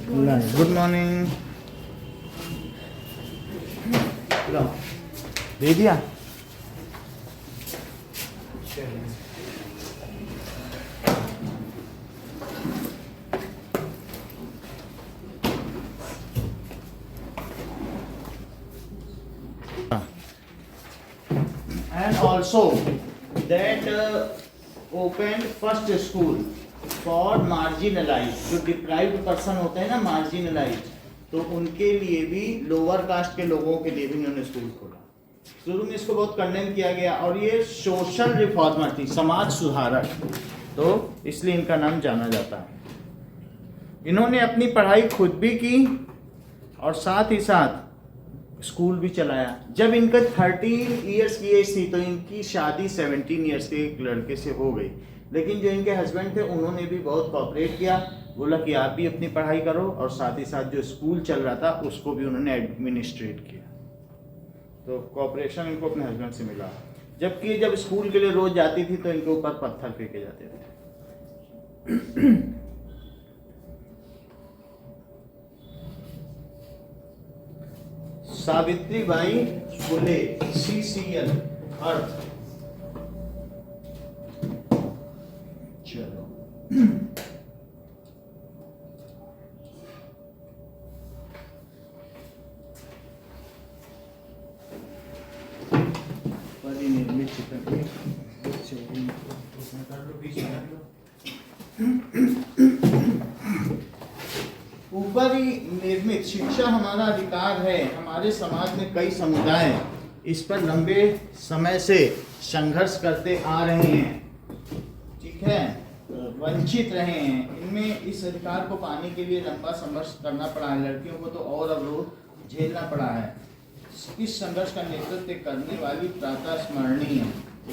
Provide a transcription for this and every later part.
Good morning. लो दे दिया। And also that opened first school for marginalized, जो deprived person होते हैं ना marginalized, तो उनके लिए भी लोअर कास्ट के लोगों के लिए भी इन्होंने स्कूल खोला। शुरू में इसको बहुत कंडेम किया गया और ये सोशल रिफॉर्मर थी, समाज सुधारक, तो इसलिए इनका नाम जाना जाता है। इन्होंने अपनी पढ़ाई खुद भी की और साथ ही साथ स्कूल भी चलाया। जब इनका 13 इयर्स की एज थी तो इनकी शादी 17 इयर्स के एक लड़के से हो गई, लेकिन जो इनके हस्बैंड थे उन्होंने भी बहुत कोऑपरेट किया, बोला कि आप भी अपनी पढ़ाई करो, और साथ ही साथ जो स्कूल चल रहा था उसको भी उन्होंने एडमिनिस्ट्रेट किया। तो कोऑपरेशन इनको अपने हस्बैंड से मिला। जबकि जब स्कूल के लिए रोज जाती थी तो इनके ऊपर पत्थर फेंके जाते थे। सावित्रीबाई फुले, CCL अर्थ। चलो परिनिर्मित चित्र ऊपरी निर्मित शिक्षा हमारा अधिकार है। हमारे समाज में कई समुदाय इस पर लंबे समय से संघर्ष करते आ रहे हैं, ठीक है, वंचित रहे हैं। इनमें इस अधिकार को पाने के लिए लंबा संघर्ष करना पड़ा है। लड़कियों को तो और अवरोध झेलना पड़ा है। इस संघर्ष का नेतृत्व करने वाली प्रातः स्मरणीय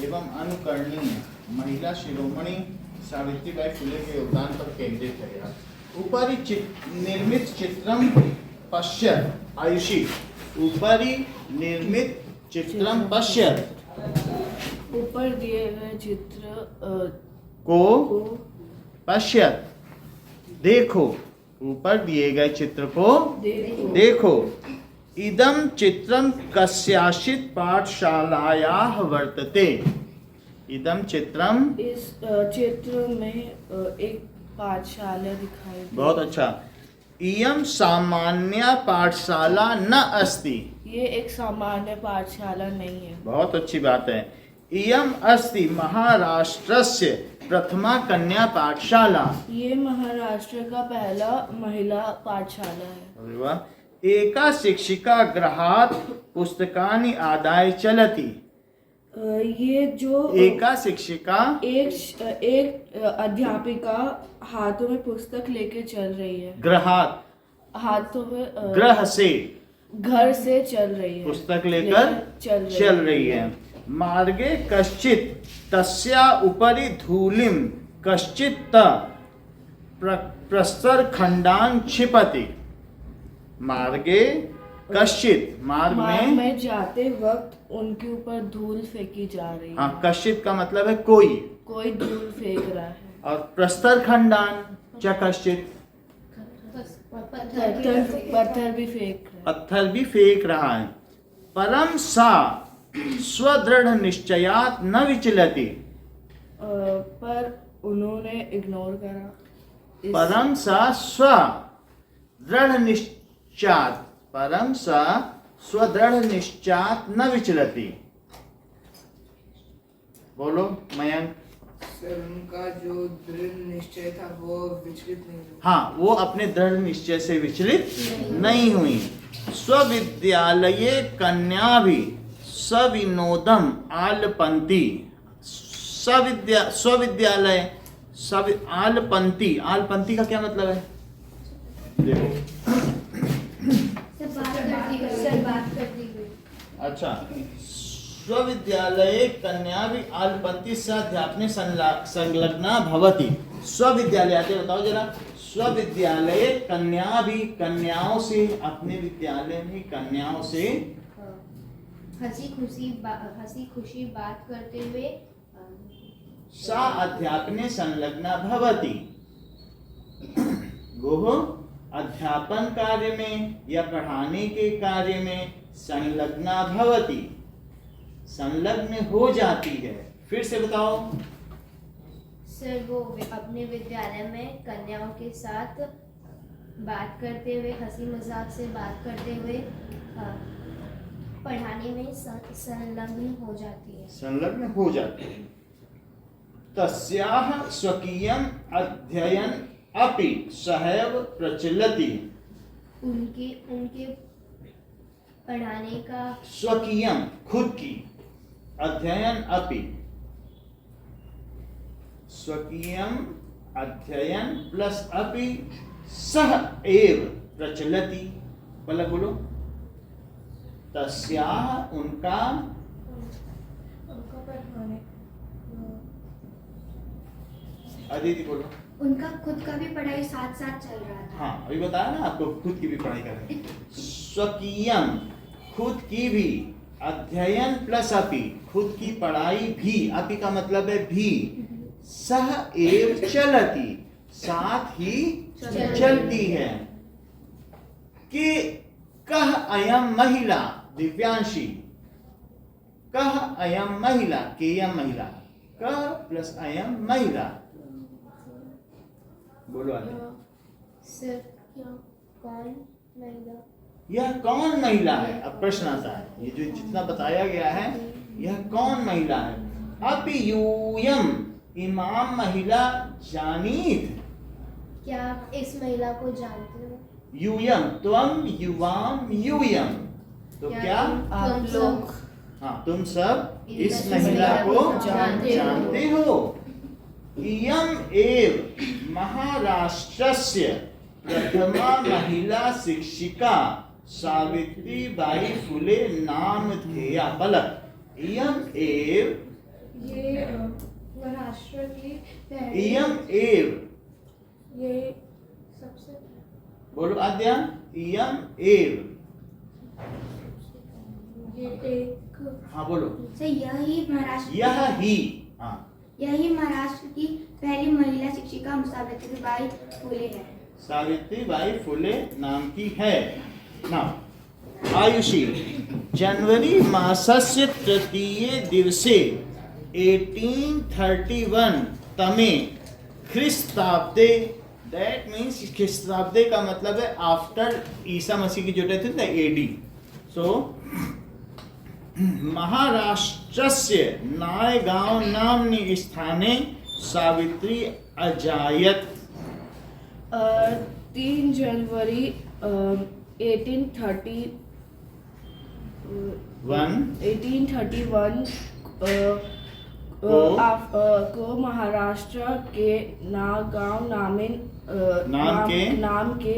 एवं अनुकरणीय महिला शिरोमणि सावित्रीबाई फुले के योगदान पर केंद्रित है। ऊपरी निर्मित चित्रम पश्यत आयुषी, ऊपरी निर्मित चित्रम पश्यत, ऊपर दिए गए चित्र को पश्यत देखो, ऊपर दिए गए चित्र को देखो। इदम चित्रम कस्याचित् पाठशालायाः वर्तते। इदम चित्रम, इस चित्र में एक पाठशाला दिखाई दे। बहुत अच्छा। इयम सामान्य पाठशाला न अस्ति, ये एक सामान्य पाठशाला नहीं है। बहुत अच्छी बात है। इयम अस्ति महाराष्ट्रस्य प्रथमा कन्या पाठशाला, ये महाराष्ट्र का पहला महिला पाठशाला है। अरे वाह। एका शिक्षिका गृहात् पुस्तकानि आदाय चलति, ये जो एका शिक्षिका, एक अध्यापिका हाथों में पुस्तक लेके चल रही है। गृहात्, हाथों में गृह से, घर से चल रही है, पुस्तक लेकर चल रही है। मार्गे कश्चित् तस्या उपरि धूलिम कश्चित् प्रस्तर खंडान क्षिपति। मार्गे कश्चित्, मार्ग में जाते वक्त उनके ऊपर धूल फेंकी जा रही है। हाँ, कश्चित् का मतलब है कोई धूल फेंक रहा है। और प्रस्तर खंडान च कश्चित्, पत्थर भी फेंक रहा है। पत्थर भी फेंक रहा है। परम सा स्वदृढ़ निश्चयात् न विचलति, पर उन्होंने इग्नोर करा। परम सा स्वदृढ़ निश्चात, परम सा स्वदृढ़ निश्चात न विचलति। बोलो मयंक। सर, उनका जो दृढ़ निश्चय था वो विचलित नहीं हुआ। हाँ, वो अपने दृढ़ निश्चय से विचलित नहीं हुई। स्वविद्यालये कन्या भी सविनोदम आलपंती, स्वविद्यालय आलपंती, आलपंती का क्या मतलब है? देखो, अच्छा, स्वविद्यालये कन्या भी आलपंती अध्यापने संलग्ना भवति। स्वविद्यालय आते बताओ जरा। स्वविद्यालये कन्या भी, कन्याओं से, अपने विद्यालय में कन्याओं से हंसी खुशी बात करते हुए सा अध्यापने संलग्ना भवति। गोह अध्यापन कार्य में या पढ़ाने के कार्य में संलग्ना भवति, संलग्न हो जाती है। फिर से बताओ। सर वो अपने विद्यालय में कन्याओं के साथ बात करते हुए, हंसी मजाक से बात करते हुए पढ़ाने में संलग्न हो जाती है। संलग्न हो जाती है। तस्याः स्वकीयम् अध्ययन अपि सहैव प्रचलति। उनके पढ़ाने का स्वकीयम खुद की, अध्ययन अपि, स्वकीयम अध्ययन प्लस अपि सह एव प्रचलति। पहले बोलो। तस्याः उनका पढ़ाने, अदिति बोलो। उनका खुद का भी पढ़ाई साथ साथ चल रहा था। हाँ अभी बताया ना आपको, खुद की भी पढ़ाई कर रहे हैं। स्वकीयम खुद की भी, अध्ययन प्लस अपि खुद की पढ़ाई भी, अपि का मतलब है भी, सह एव चलती साथ ही चलती है। कि कह अयम महिला, दिव्यांशी, कह अयम महिला, केयम महिला, कह प्लस अयम महिला। बोलो आगे। सर कौन महिला? यह कौन महिला है? अब प्रश्न आता है, ये जो जितना बताया गया है, यह कौन महिला है? अपि यूयम इमाम महिला जानीत। क्या आप इस महिला को जानते हो? यूयम त्वम युवाम यूयम, तो क्या आप लोग हाँ तुम सब इस महिला को जानते हो। इयम एव महाराष्ट्रस्य प्रथमा महिला शिक्षिका सावित्री बाई फुले नामधेया। पलक। इयम एव, ये महाराष्ट्र की पहली, इयम एव, ये सबसे बोलो आद्या। इयम एव, ये एक हाँ बोलो। सर यही महाराष्ट्र यह ही, हाँ यही महाराष्ट्र की पहली महिला शिक्षिका सावित्रीबाई फुले है। सावित्रीबाई फुले नाम की है। ना आयुषी जनवरी मासस्य तृतीये दिवसे 1831 तमे ख्रिस्ताब्दे, दैट मीन्स ख्रिस्ताब्दे का मतलब है आफ्टर ईसा मसीह की जो डेथ थी ना, एडी। सो महाराष्ट्रस्य नायगांव नाम्नि स्थाने सावित्री अजायत। 3 जनवरी 1831 को महाराष्ट्र के नागांव नाम के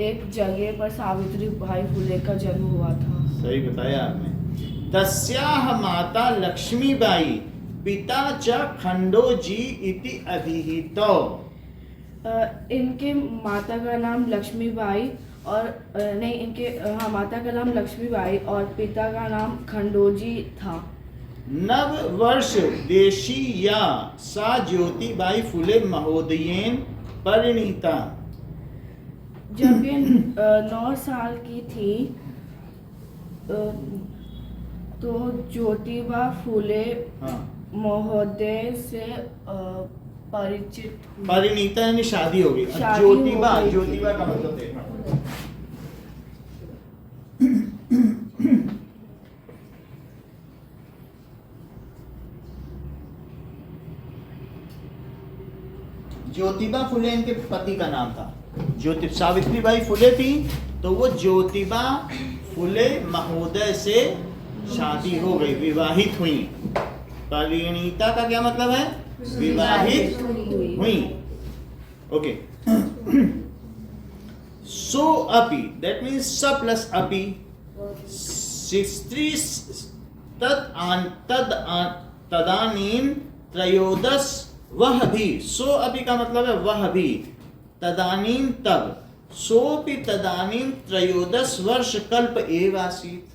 एक जगह पर सावित्री बाई फुले का जन्म हुआ था। सही बताया आपने। तस्याह माता लक्ष्मीबाई पिता च खंडोजी इति अभिहितो। इनके माता का नाम लक्ष्मीबाई और नहीं, इनके माता का नाम लक्ष्मीबाई और पिता का नाम खंडोजी था। नव वर्ष देशी या सा ज्योतिबाई फुले महोदयेन परिणीता। जब ये 9 साल की थी तो ज्योतिबा फुले हाँ। महोदय से परिचित हुई। परिणीता यानी शादी होगी। शादी ज्योतिबा, हो गई थी। ज्योतिबा का मतलब देखना। ज्योतिबा फुले इनके पति का नाम था। सावित्रीबाई फुले थी तो वो ज्योतिबा फुले महोदय से शादी हो गई, विवाहित हुई। परिणीता का क्या मतलब है? विवाहित हुई। ओके। सो अपि, दैट मीन्स स प्लस अपि, स्त्री तदानीम त्रयोदश, वह भी। सो अपि का मतलब है वह भी, तदानीम तब, सोपि तदानीम त्रयोदश वर्ष कल्प एव आसीत्।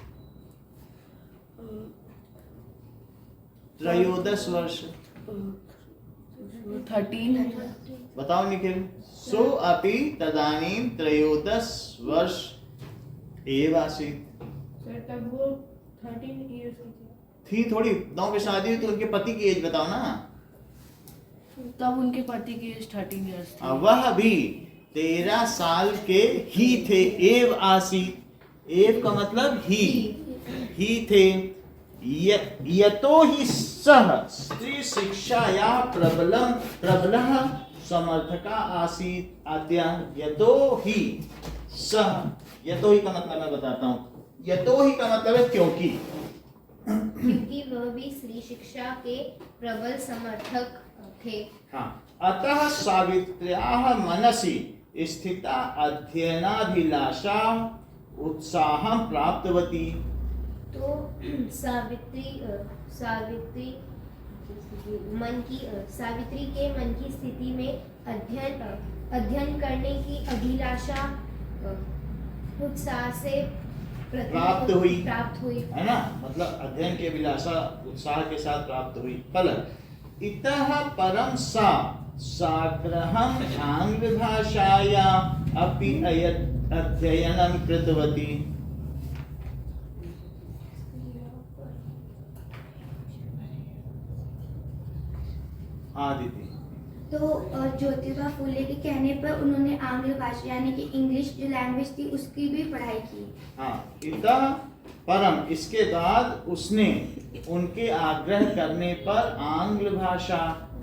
त्रयोदश वर्ष 13 बताओ निखिल। सो अपि तदानीं त्रयोदश वर्ष एव आसीत्। सर तब वो 13 इयर्स की थी थोड़ी, 9 में शादी हुई तो उनके पति की एज बताओ ना। थी, तब उनके पति की एज 13 इयर्स थी। वह भी 13 साल के ही थे। एव आसीत्, एव का मतलब ही थे। यतो ही सह स्त्री शिक्षाया प्रबलः समर्थका आसीत् आद्या। यतो ही सह, यतो ही का मतलब मैं बताता हूँ। यतो ही का मतलब है क्योंकि वह भी स्त्री शिक्षा के प्रबल समर्थक थे। हाँ, अतः सावित्र्याः मनसि स्थिता अध्ययनाभिलाषा उत्साहं प्राप्तवती। तो सावित्री के मन की स्थिति में अध्ययन करने की अभिलाषा उत्साह से प्राप्त हुई, है ना, मतलब अध्ययन की अभिलाषा उत्साह के साथ प्राप्त हुई। फलम् इतः परं सा साग्रहम् आंग्ल भाषाया अपि अध्ययनं कृतवती। आदिति। तो ज्योतिबा फूले के कहने पर उन्होंने आंग्ल भाषा यानी कि इंग्लिश जो लैंग्वेज थी उसकी भी पढ़ाई की। हाँ, इतः परम, इसके बाद उसने उनके आग्रह करने पर आंग्ल भाषा,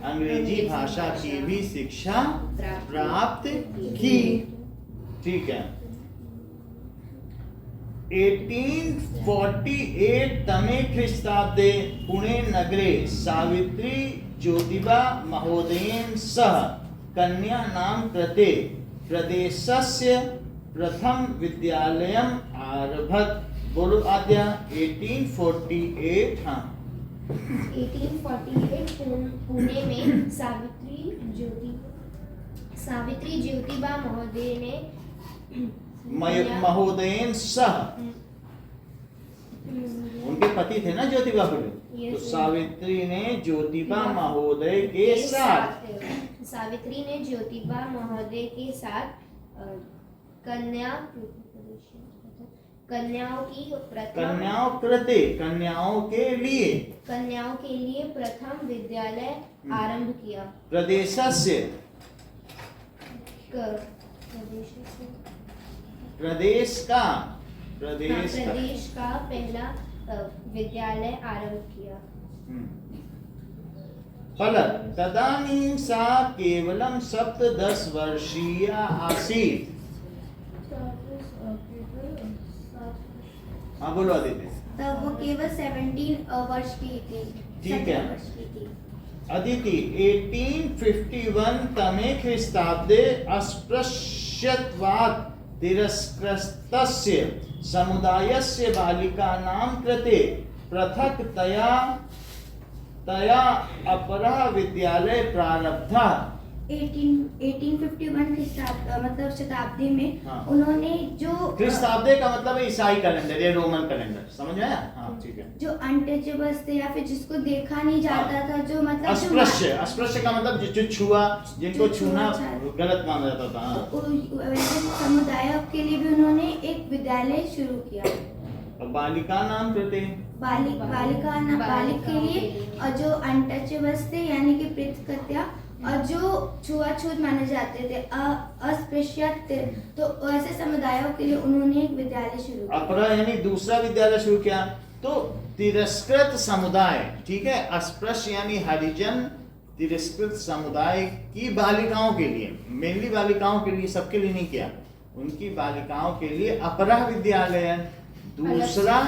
अंग्रेजी भाषा की भी शिक्षा प्राप्त की। ठीक है। 1848 तमे ख्रीष्टाब्दे पुणे नगरे सावित्री ज्योतिबा महोदयेन सह कन्यानां कृते प्रदेशस्य प्रथम विद्यालयम् आरभत। बोलो आद्या। 1848। हाँ, 1848 पुणे में सावित्री ज्योतिबा महोदयेन सह, उनके पति थे ना ज्योतिबा फुले। तो सावित्री ने ज्योतिबा महोदय के साथ कन्याओं के लिए प्रथम विद्यालय आरंभ किया। प्रदेश का पहला विद्यालय आरंभ किया। फलम् तदानीं सा केवलं 17 वर्षीया आसीत्। हाँ बोलो आदित्य। तब वो केवल 17 वर्ष की थी। ठीक है। 17 वर्ष की थी। अदिति। 1851 तमे ख्रीष्टाब्दे अस्पृश्यत्वात् तिरस्कृतस्य समुदायस्य बालिकानां कृते पृथक्तया अपरः विद्यालय प्रारब्धः। 1851 मतलब शताब्दी में हाँ। उन्होंने जो ख्रीष्टाब्दे का मतलब है ईसाई कैलेंडर या रोमन कैलेंडर, समझ आया? हाँ ठीक है। जो अनटचेबल्स थे या फिर जिसको देखा नहीं जाता था, जो मतलब अस्पृश्य का मतलब जो छुआ, जिनको छूना गलत माना जाता था। तो वैसे समुदायों के लिए भी उन्होंने एक विद्यालय शुरू किया। बालिका नाम कृते, बालिक के लिए, और जो अनटचेबल्स थे यानी कि पृथकत्या, और जो छुआछूत माने जाते थे, अस्पृश्य थे, तो ऐसे समुदायों के लिए उन्होंने एक विद्यालय शुरू किया। अपरा यानी दूसरा विद्यालय शुरू किया। तो तिरस्कृत समुदाय, ठीक है, अस्पृश्य यानी हरिजन, तिरस्कृत समुदाय की बालिकाओं के लिए, मेनली बालिकाओं के लिए, सबके लिए नहीं किया, उनकी बालिकाओं के लिए अपरा विद्यालय, दूसरा,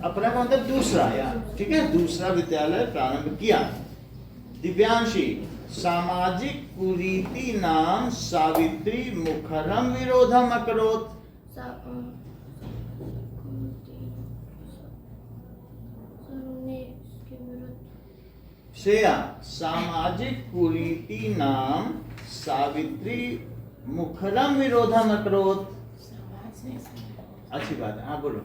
अपरा का मतलब दूसरा यार, ठीक है, दूसरा विद्यालय प्रारंभ किया। दिव्यांशी। सामाजिक कुरीति नाम सावित्री मुखरम विरोधम अकरोत्। श्रेया। सामाजिक कुरीति नाम सावित्री मुखरम विरोधम अकरोत्। अच्छी बात है, हाँ बोलो।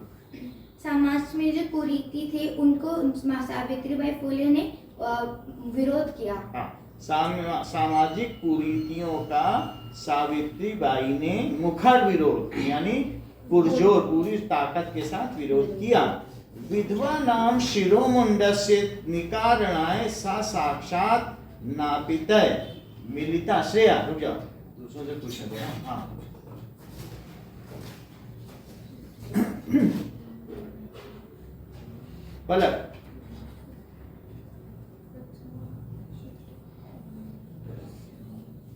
समाज में जो कुरीति थे उनको सावित्रीबाई फुले ने विरोध किया। हाँ, सामाजिक कुरीतियों का सावित्री बाई ने मुखर विरोध यानी पुरजोर पूरी ताकत के साथ विरोध किया। विधवा नाम शिरोमुंडस्य निकारणाय सा साक्षात नापितय मिलिता। श्रेया रुक जाओ, दूसरों से पूछने दो। हाँ पलक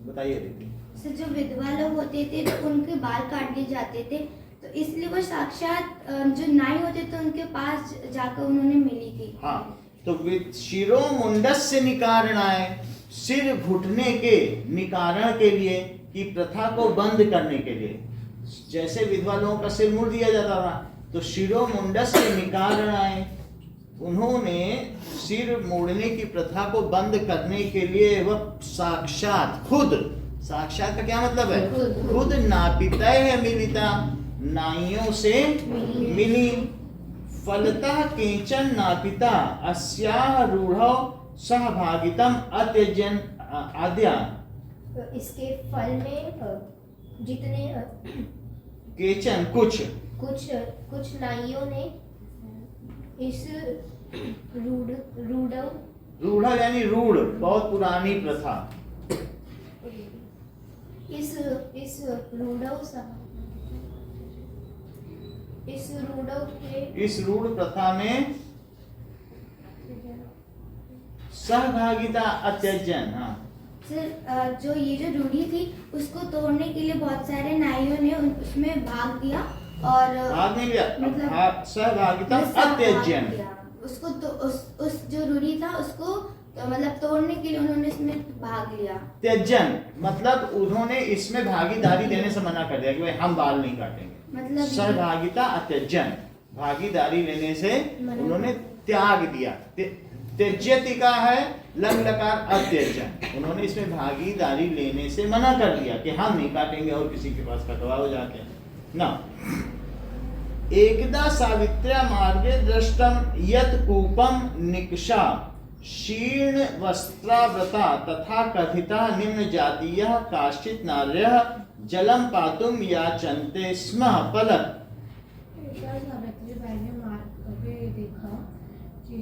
बताइए दीदी। से जो विधवा लोग होते थे तो उनके बाल काट दिए जाते थे, तो इसलिए वो साक्षात जो नाई होते थे उनके पास जाकर उन्होंने मिली थी। हाँ, तो शिरो मुंडस से निकारणाय, सिर घुटने के निकारण के लिए कि प्रथा को बंद करने के लिए, जैसे विधवा लोगों का सिर मुड़ दिया जाता था, तो शिरो मुंडस से निकारणाय उन्होंने सिर मोड़ने की प्रथा को बंद करने के लिए वह साक्षात खुद, साक्षात का क्या मतलब है? खुद नापितय है मिलिता, नाइयों से मिली। फलतः केचन नापिता अस्याह रूढ़ौ सहभागितम अत्यजन आद्या। तो इसके फल में जितने केचन कुछ नाइयों ने इस रूढ़ यानी रूढ़ बहुत पुरानी प्रथा, इस रूढ़ प्रथा में सहभागिता अत्यजन। हाँ सर, जो ये जो रूढ़ी थी उसको तोड़ने के लिए बहुत सारे नाइयों ने उसमें भाग दिया और भाग नहीं लिया, मतलब सहभागिता अत्यजन। उसको तो उस जो रूढ़ी था उसको तो मतलब तोड़ने के लिए उन्होंने इसमें भाग लिया। त्यजन मतलब उन्होंने इसमें भागीदारी देने से मना कर दिया कि भाई हम बाल नहीं काटेंगे। मतलब सहभागिता अत्यजन, भागीदारी लेने से उन्होंने त्याग दिया। त्यज्यति का है लंग लकार अत्यजन, उन्होंने इसमें भागीदारी लेने से मना कर दिया कि हम नहीं काटेंगे और किसी के पास कटवाओ जाके ना। एकदा सावित्र्या मार्गे दृष्टम यत् कूपम निकषा शीर्ण वस्त्राव्रता तथा कथिता निम्न जातीयः काश्चित् नार्यः जलम पातुम याचन्ते स्म। पलक सावित्री बाई ने मार्ग पे देखा कि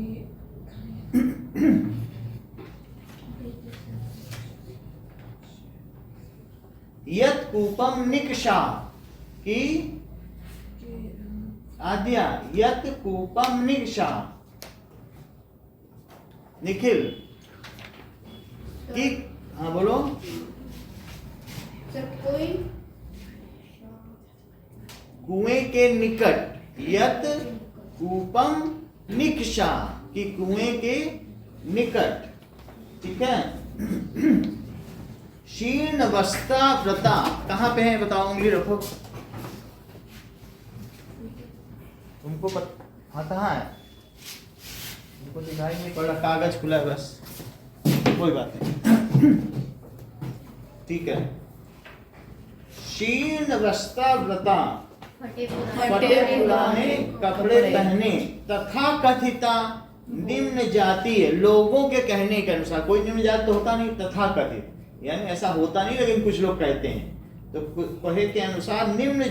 यत् कूपम निकषा की आद्या, यत् कूपम निकषा निखिल की। हाँ बोलो। कोई कुएं के निकट, यत् कूपम निकषा की कुएं के निकट, ठीक है। शीर्ण वस्त्राव्रता कहाँ पे है बताओ, उंगली रखो। तुमको हाँ कहाँ है, तुमको दिखाई नहीं पड़ रहा, कागज खुला है बस, कोई बात नहीं, ठीक है। शीर्ण वस्त्राव्रता फटे पुराने कपड़े पहने तथा कथिता निम्न जातीय, लोगों के कहने के अनुसार, कोई निम्न जाति तो होता नहीं, तथा कथित यानी ऐसा होता नहीं लेकिन कुछ लोग कहते हैं, तो कहे के अनुसार निम्न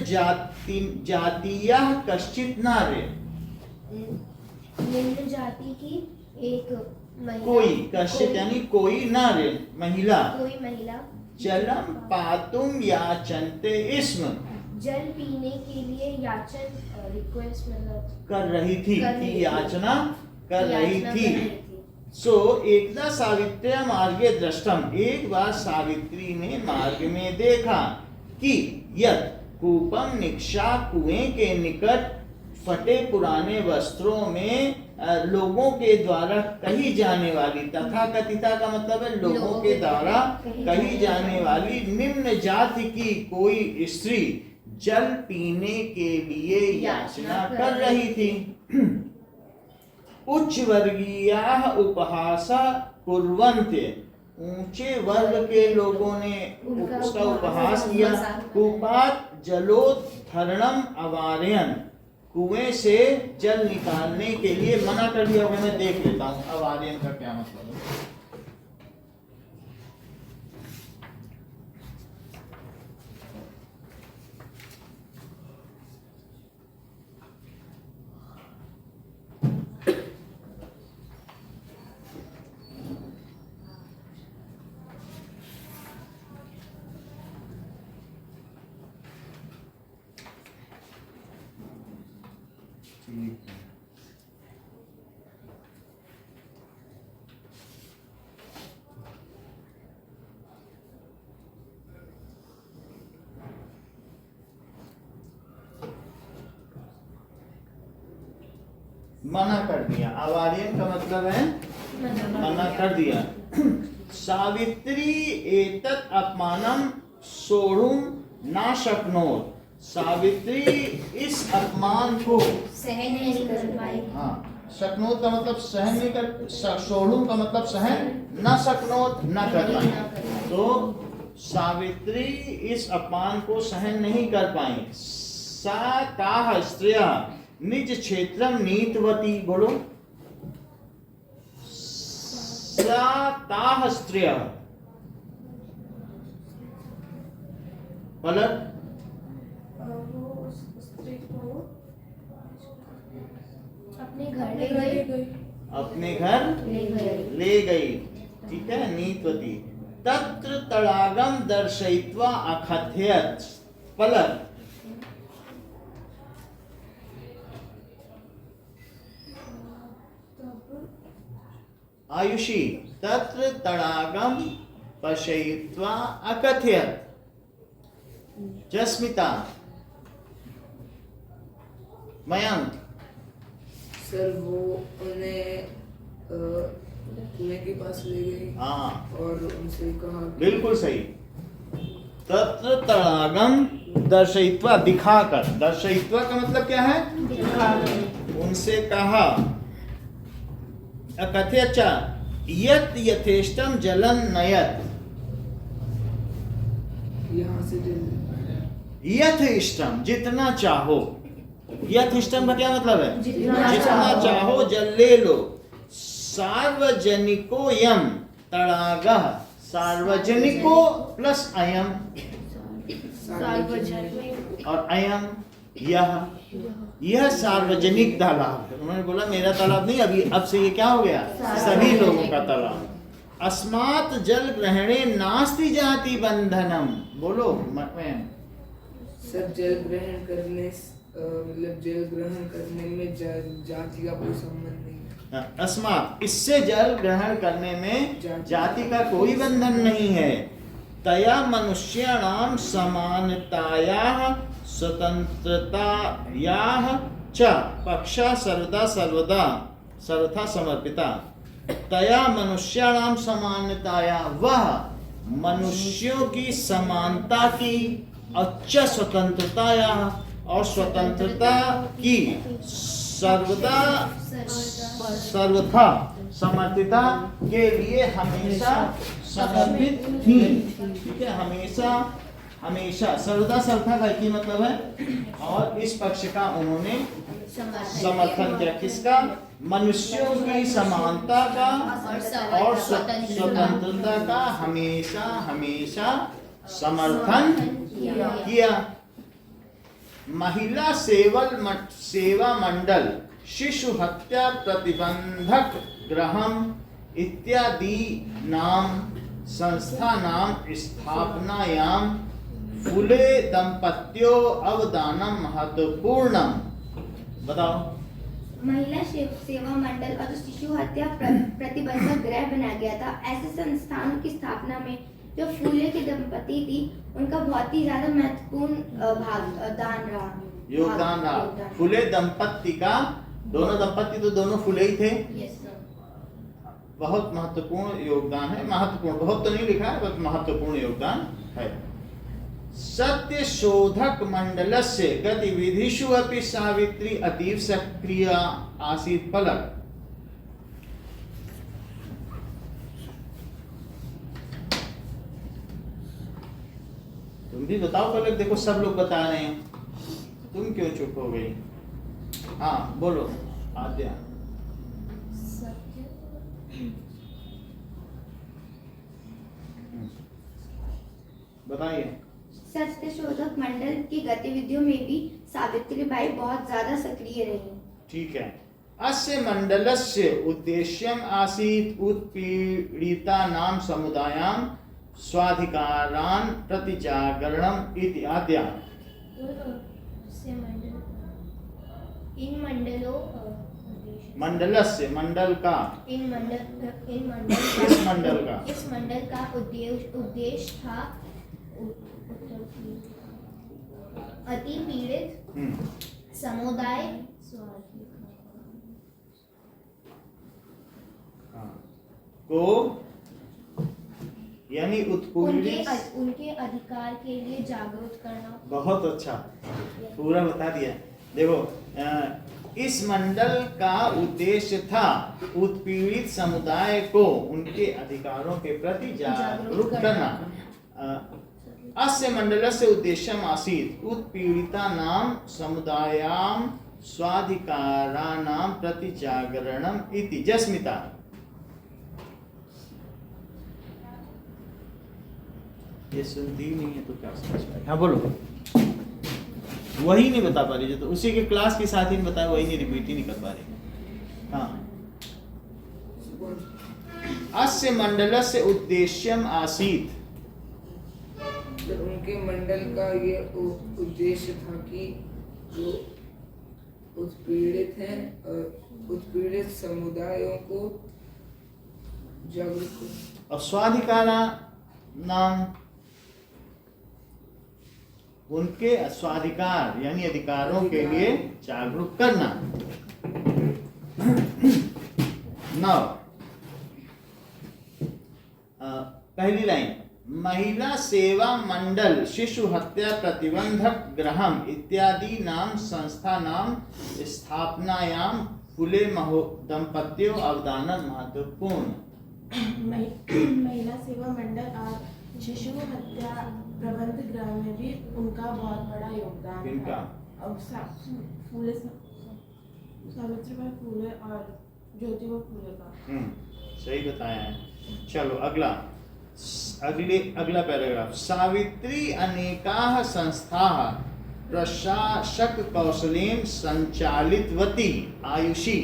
जातीय कश्चित नार्य, निम्न जाति की एक महिला, कोई कश्चित यानी कोई नार्य महिला, कोई महिला जलम पातुम याचन्ते स्म, जल पीने के लिए याचन रिक्वेस्ट मतलब कर रही थी कि याचना कर रही थी। सो एकदा सावित्र्या मार्गे दृष्टम, एक बार सावित्री ने मार्ग में देखा कि यत् कूपम निकषा, कुएं के निकट फटे पुराने वस्त्रों में लोगों के द्वारा कही जाने वाली, तथा कथिता का मतलब है लोगों के द्वारा कही जाने वाली निम्न जाति की कोई स्त्री जल पीने के लिए याचना कर रही थी। उच्च वर्गीयाः उपहासा कुर्वन्ते, ऊंचे वर्ग के लोगों ने उसका उपहास किया। कूपात जलोद्धरणम अवारयन, कुएं से जल निकालने के लिए मना कर दिया। मैं देख लेता हूँ अवारयन का क्या मतलब है। ठीक है। मना कर दिया। अवार्यन का मतलब है मना कर दिया। सावित्री एतत् अपमानम सोढ़ुम ना शक्नोत। सावित्री इस अपमान को सहन नहीं कर पाई। हाँ, शक्नोत का मतलब सहन नहीं कर, सोढ़ुम का मतलब सहन न शक्नोत न कर पाई। तो सावित्री इस अपमान को सहन नहीं कर पाई। सा ताः स्त्रियः निज क्षेत्रम नीतवती। बोलो, सा ताः स्त्रियः। पलट, वो उस स्त्री को अपने घर ले गई। अपने घर ले गई। ले गई। ठीक है, नीतवती। तत्र तड़ागम दर्शयित्वा अकथयत्। पलट, आयुषी। तत्र तड़ागम पशयित्वा अकथयत्। जस्मिता। मयंक। सर वो उन्हें कुएं के पास ले गई हाँ, और उनसे कहा कि बिल्कुल सही। तत्र तड़ागम दर्शयित्वा, दिखाकर। दर्शयित्वा का मतलब क्या है? उनसे कहा। अकथयच्च यत् यथेष्टम जलं नयत्। यहाँ से यथेष्टम, जितना चाहो। यथेष्टम का क्या मतलब है? जितना चाहो जल ले लो। सार्वजनिको यम तड़ागः। सार्वजनिको प्लस अयम सार्वजनिक और अयम यह सार्वजनिक तालाब है। उन्होंने बोला मेरा तालाब नहीं, अभी अब से ये क्या हो गया? सभी लोगों का तालाब। अस्मात् जल ग्रहणे नास्ति जाति बंधनम। बोलो मैं। सर जल ग्रहण करने मतलब जल ग्रहण करने में जाति का कोई संबंध नहीं है। अस्मात्, इससे जल ग्रहण करने में जाति का कोई बंधन नहीं है। तया मनुष्याणाम समानतायाः स्वतंत्रतायाः च पक्षा सर्वथा समर्पिता। तया मनुष्याणाम समानताया, वह मनुष्यों की समानता की, अच्छ स्वतंत्रताया, और स्वतंत्रता की सर्वथा समर्पिता के लिए हमेशा समर्पित थी। ठीक है, हमेशा सर्वदा सर्वथा का की मतलब है। और इस पक्ष का उन्होंने समर्थन किया। किसका? मनुष्यों की समानता का और स्वतंत्रता का हमेशा समर्थन किया। महिला सेवा मंडल शिशु हत्या प्रतिबंधक ग्रहम इत्यादि नाम संस्था नाम स्थापनायाम फुले दंपत्यो अवदानम महत्वपूर्णम। बताओ। महिला सेवा मंडल और जो शिशु हत्या प्रतिबंधक गृह बनाया गया था, ऐसे संस्थानों की स्थापना में जो फूले की दंपति थी उनका बहुत ही ज्यादा महत्वपूर्ण योगदान रहा। फुले दंपति का, दोनों दंपति तो दोनों फुले ही थे। बहुत महत्वपूर्ण योगदान है। महत्वपूर्ण बहुत तो नहीं लिखा है, बस महत्वपूर्ण योगदान है। सत्य शोधक मंडलस्य गतिविधिषु अपि सावित्री अतीव सक्रिय आसीत्। पलक। तुम भी बताओ पलक। देखो सब लोग बता रहे हैं, तुम क्यों चुप हो गई? हाँ बोलो आद्या। बताइए। सत्य शोधक मंडल की गतिविधियों में भी सावित्रीबाई बहुत ज्यादा सक्रिय रही। ठीक है। अस्य मंडलस्य उद्देश्यम आसीत् उत्पीड़ितानां समुदायां स्वाधिकारान् प्रतिजागरणम् इति आद्या। इन मंडलों मंडलस्य, मंडल का, इन मंडल इस मंडल का उद्देश्य था अति पीड़ित समुदाय को, यानी उत्पीड़ित, उनके अधिकार के लिए जागरूक करना। बहुत अच्छा, पूरा बता दिया। देखो इस मंडल का उद्देश्य था उत्पीड़ित समुदाय को उनके अधिकारों के प्रति जागरूक करना। अस्य मंडलस्य उद्देश्यम् आसीत् उत्पीड़ितानां समुदायां स्वाधिकाराणां प्रति जागरणम् इति। जस्मिता, ये सुनती नहीं है तो क्या समझ पाए? हाँ बोलो। वही नहीं बता पा रही, जो तो उसी के क्लास के साथ ही नहीं बताया, वही नहीं, रिपीट ही नहीं कर पा रही। हाँ, अस्य मंडलस्य उद्देश्यम् आसीत्, तो उनके मंडल का ये उद्देश्य था कि जो उत्पीड़ित हैं और उत्पीड़ित समुदायों को जागरूक करना। और स्वाधिकारा नाम, उनके स्वाधिकार यानी अधिकारों के लिए जागरूक करना। नौ, पहली लाइन, महिला सेवा मंडल शिशु हत्या प्रतिबंधक गृहम इत्यादि नाम संस्था नाम स्थापनायां फुले दंपत्यों अवदान महत्वपूर्ण। महिला सेवा मंडल और शिशु हत्या प्रबंध गृह में भी उनका बहुत बड़ा योगदान इनका है। और फूले, सावित्रीबाई फूले और ज्योतिबा फूले का। सही बताया है। चलो अगला पैराग्राफ। सावित्री अनेकाः संस्थाः प्रशासक कौशलेन संचालितवती आयुषी।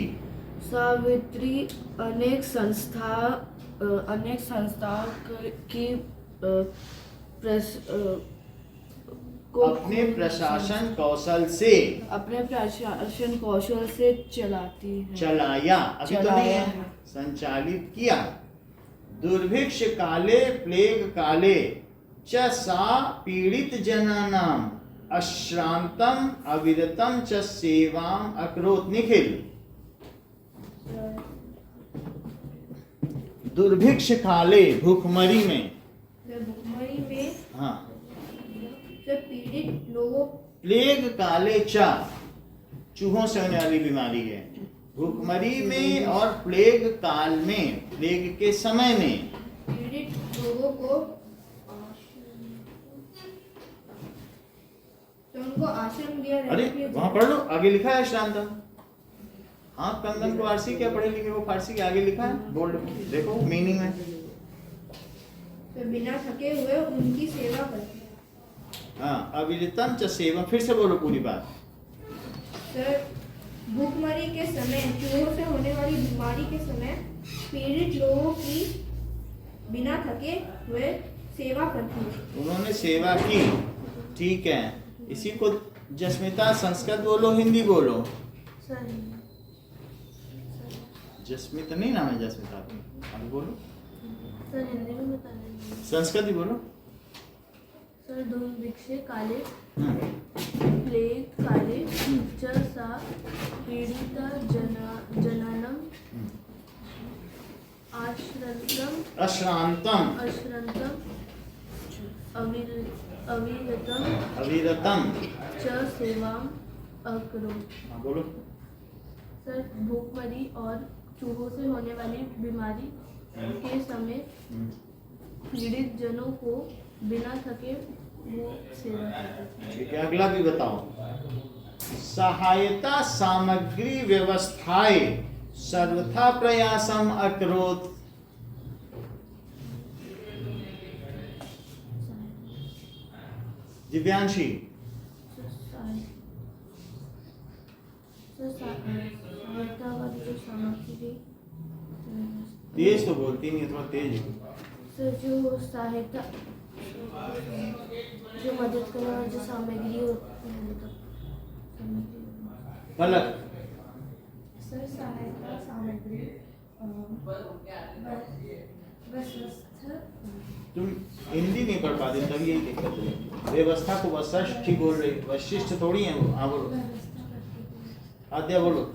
सावित्री अनेक संस्थाओं की अपने प्रशासन कौशल से चलाती है। चलाया, अभी तो नहीं है, संचालित किया। दुर्भिक्ष काले प्लेग काले च सा पीड़ित जनानाम अश्रांतम अविरतम च सेवाम अकरोत्। निखिल, दुर्भिक्ष काले, भूखमरी में, हाँ, पीड़ित लोगों, प्लेग काले चा, चूहों से होने वाली बीमारी है, भूखमरी में और प्लेग काल में, प्लेग के समय में पीड़ित लोगों को तो उनको आश्रम दिया। अरे वहां पढ़ लो, आगे लिखा है श्रांतम। हाँ, कंगन को फारसी क्या पढ़े लिखे वो फारसी के आगे लिखा है, बोल देखो मीनिंग है। तो बिना थके हुए उनकी सेवा करते हैं। हाँ, अविरतम च सेवा, फिर से बोलो पूरी बात। सर, भूखमरी के समय, चूहों से होने वाली बीमारी के समय पीड़ित लोगों की बिना थके हुए सेवा करती है। उन्होंने सेवा की, ठीक है। इसी को जस्मिता संस्कृत बोलो, हिंदी बोलो। जस्मिता नहीं नाम है जस्मिता, आप बोलो। सर हिंदी में बता देंगे। संस्कृत ही बोलो। सर दुर्भिक्ष काले प्लेग काले च सा पीड़िता जनानम अश्रांतम अविरतम च सेवाम अकरोत्। हाँ बोलो। सर भूखमरी और चूहों से होने वाली बीमारी के समय पीड़ित जनों को बिना थके वो सेवा करते थे। ठीक है, अगला भी बताओ। सहायता सामग्री व्यवस्थाएं सर्वथा प्रयासम अकरोत्। दिव्यांशी, सहायता वाली जो सामग्री, तेज तो बोलती नहीं, थोड़ा तेज। सर जो सहायता, जो मदद करने वाली जो सामग्री होती है, फलक सर सहायता सामग्री तुम हिंदी नहीं पढ़ पाते तभी यही दिक्कत है। व्यवस्था को वशिष्ठ ही बोल रहे, वशिष्ठ थोड़ी है वो। हाँ बोलो आद्या बोलो।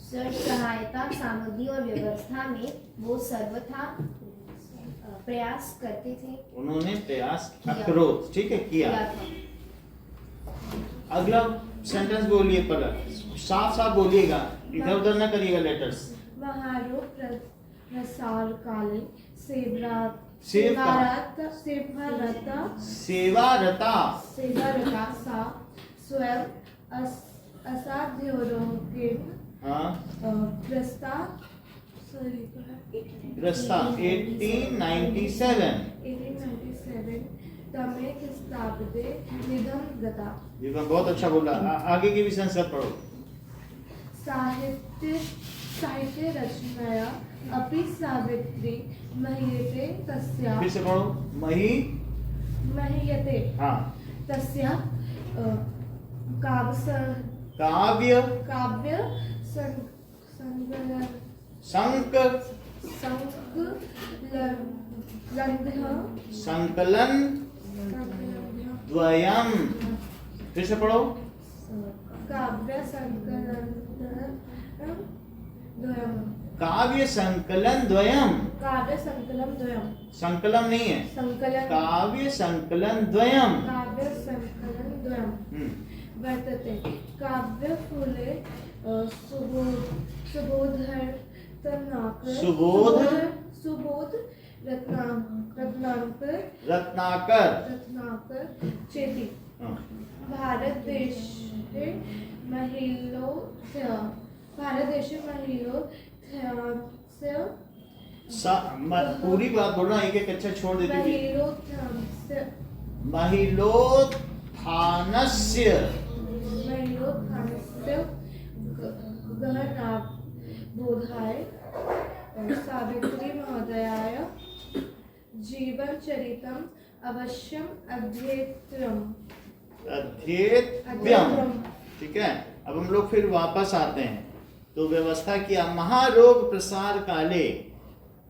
सर सहायता सामग्री और व्यवस्था में वो सर्वथा प्रयास करते थे। उन्होंने प्रयास अक्रोध, ठीक है, किया। था। अगला सेंटेंस बोलिए, पर साफ साफ बोलिएगा, इधर उधर ना करिएगा लेटर्स। महारोग प्रसार काले सेवरता सेवारता सा स्वयं असाध्य रोगेन हाँ ग्रस्ता 1897 तमे ख्रिस्ताब्दे निधन गता। ये बहुत अच्छा बोला। आगे की भी संस्कृत पढ़ो। साहित्य रचनाया अपि सावित्री महीयते तस्या फिर से पढ़ो। महीयते हाँ तस्या काव्य काव्य संकलन द्वयम। फिर से पढ़ो। काव्य संकलन द्वयम। काव्य संकलन द्वयम। काव्य संकलन द्वयम। संकलम नहीं है, संकलन काव्य संकलन द्वयम। काव्य संकलन द्वयम वर्तते। काव्य फूले सुबोध रत्नाकर चेती। हाँ। भारत देशे महिलो पूरी बात बोलना, एक एक अच्छा छोड़ देती थी। महिलोत्थानस्य गहना बोधाय सावित्री महोदयाय जीवन चरितम अवश्यम अध्येत्यम। ठीक है। अब हम लोग फिर वापस आते हैं। तो व्यवस्था किया। महारोग प्रसार काले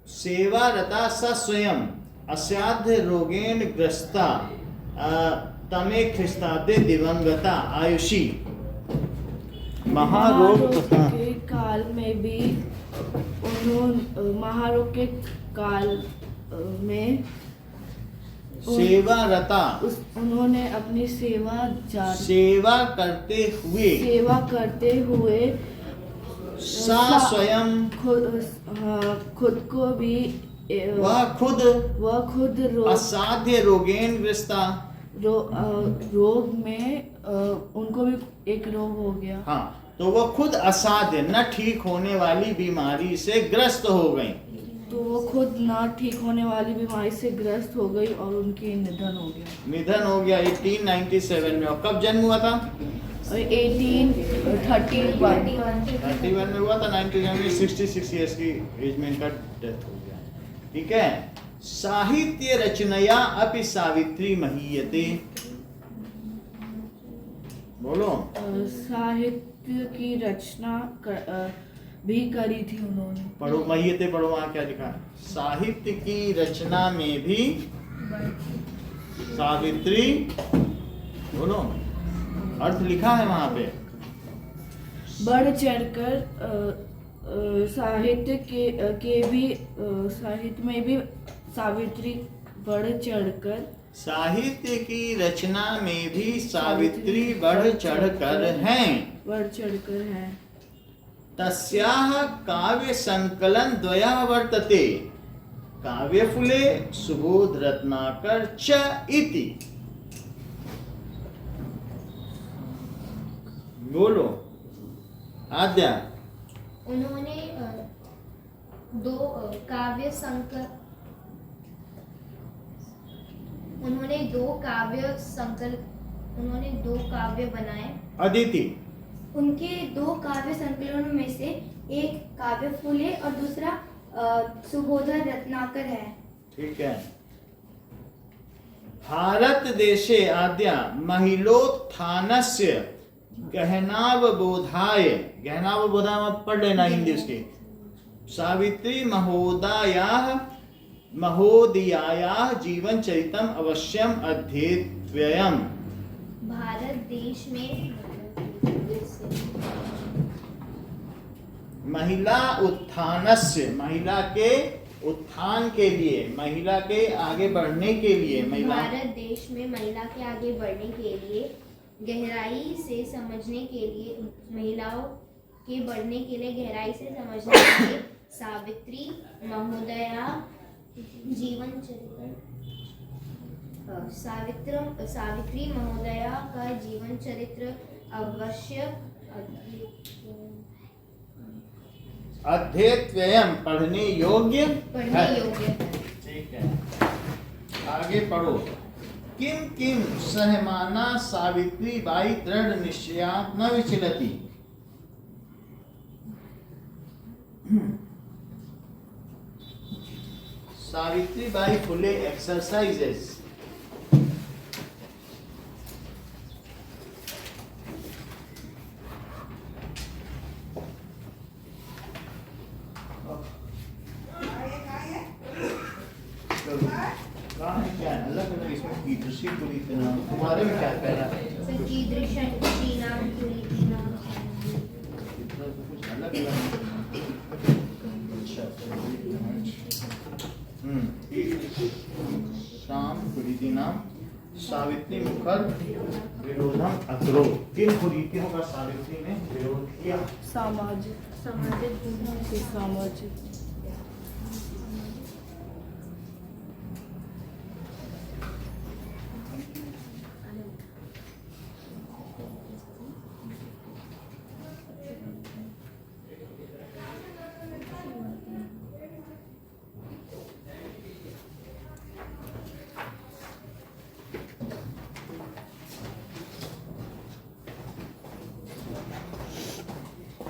सेवारता स स्वयं असाध्य रोगेण ग्रस्ता तमे ख्रिस्ताब्दे दिवंगता आयुषी। महारोग के काल में भी महारोग के काल में सेवारता उन्होंने अपनी सेवा करते हुए स्वयं खुद को भी वह खुद असाध्य रोगेन ग्रस्ता रोग में उनको भी एक रोग हो गया। हाँ, तो वो खुद असाध्य न ठीक होने वाली बीमारी से ग्रस्त हो गई। तो वो खुद ना ठीक होने वाली बीमारी से ग्रस्त हो गई और उनकी निधन हो गया। 1897 में। और कब जन्म हुआ था? 1831 में हुआ था। 66 इयर्स की एज में इनका डेथ हो गया। ठीक है। साहित्य रचनया अपि सावित्री महीयते। बोलो। साहित्य की रचना भी करी थी उन्होंने। पढ़ो महीयते पढ़ो, वहां क्या लिखा है? साहित्य की रचना में भी सावित्री, बोलो अर्थ लिखा है वहां पे। बढ़ चढ़कर साहित्य में भी सावित्री बढ़ चढ़कर साहित्य की रचना में भी सावित्री बढ़ चढ़कर हैं। तस्याः काव्य संकलन द्वयः वर्तते, काव्यफुले सुबोध रत्नाकर च इति। बोलो आद्या। उन्होंने दो काव्य बनाए। अदिति। उनके दो काव्य संकलनों में से एक काव्य फूले और दूसरा सुबोधन रत्नाकर है। ठीक है। भारत देशे आद्या महिलोत्थानस्य गहनावबोधाय, गहनावबोधाय में पढ़ लेना हिंदी उसके। सावित्री महोदयायाः जीवन चरितम अवश्यम अध्येतव्यम्। भारत देश में महिला उत्थानस्य, महिला के उत्थान के लिए, महिला के आगे बढ़ने के लिए, महिला भारत देश में महिला के आगे बढ़ने के लिए, गहराई से समझने के लिए, महिलाओं के बढ़ने के लिए गहराई से समझने के लिए सावित्री महोदया जीवन चरित्र, सावित्री महोदया का जीवन चरित्र अवश्य अध्येतव्यम्, पढ़ने योग्य पढ़ने है। योग्य है। ठीक है, आगे पढ़ो। किम किम सहमाना सावित्री बाई दृढ़ निश्चयात् न विचलति। Savitribai Phule exercises. अलग अलग इसमें कीदृशी कुरीतिना, तुम्हारे में क्या पहला है? कीदृशं कुरीतिनां कुरीतिनां इतना तो कुछ अलग अलग। अच्छा, शाम कुरीतिनां सावित्री मुखर विरोधम अकरो। किन कुरीतियों का सावित्री ने विरोध किया? सामाजिक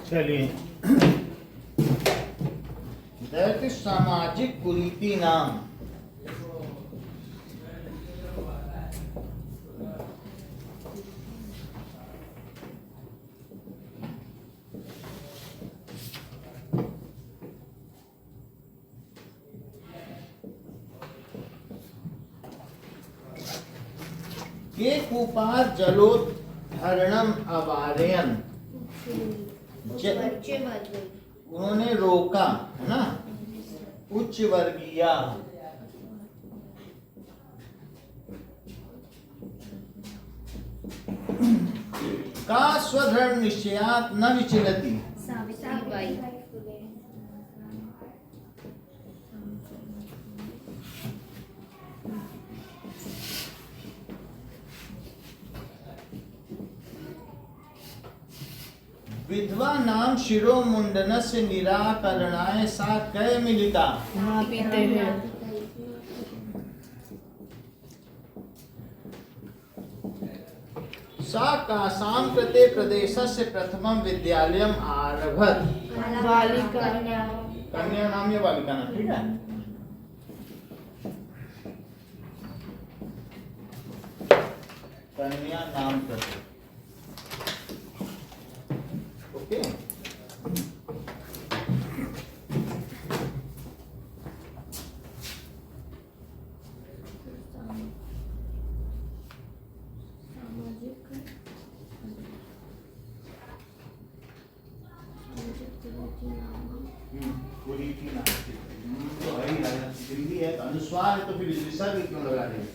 चलिए, दैट सामाजिक कुरीति नाम। के कुपार जलोद्धरणम अवारयन, उन्होंने रोका, है ना, उच्च वर्गीय का स्वदृढ़ निश्चयात् न विचलति। सावित्रीबाई विधवा नाम शिरोमुंडनस्य निराकरणाय सा कय मिलिता। हाँ पीते हैं। सा कासां कृते प्रदेशस्य प्रथमं विद्यालयम् आरभत। बालिका कन्या नाम या बालिका नाम, ठीक है। कन्या नाम कृते, ओके। कुरीति नाम तो है ही, हिंदी है तो अनुस्वार है तो फिर विसर्ग क्यों लगा रहे हैं?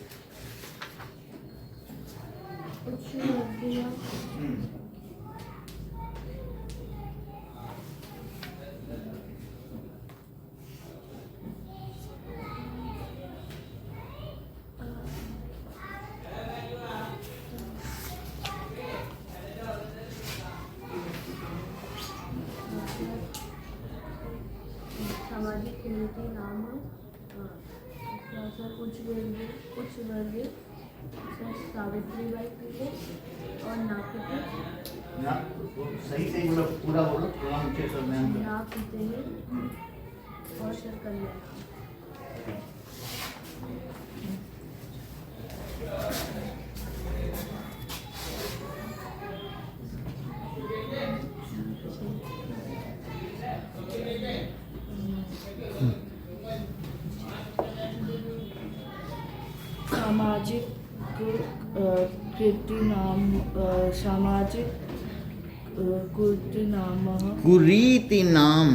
सामाजिक कुरीति नाम उच्च वर्गीय सावित्रीबाई फुले और नापीते ना सही से बोलो, पूरा बोलो, थोड़ा ऊंचे स्वर में हम ना पीते हैं और कन्या सामाजिक कुरीतिनामः कुरीतिनाम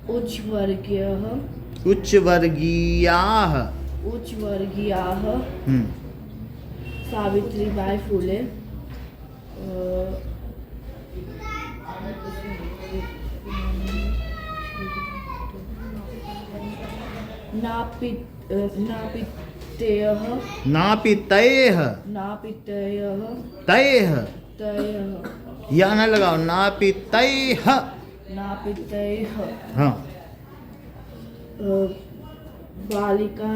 उच्चवर्गीयः उच्चवर्गीयाः सावित्रीबाई फुले नापितयः नापितयः तयः या ना लगाओ नापितयः हाँ बालिका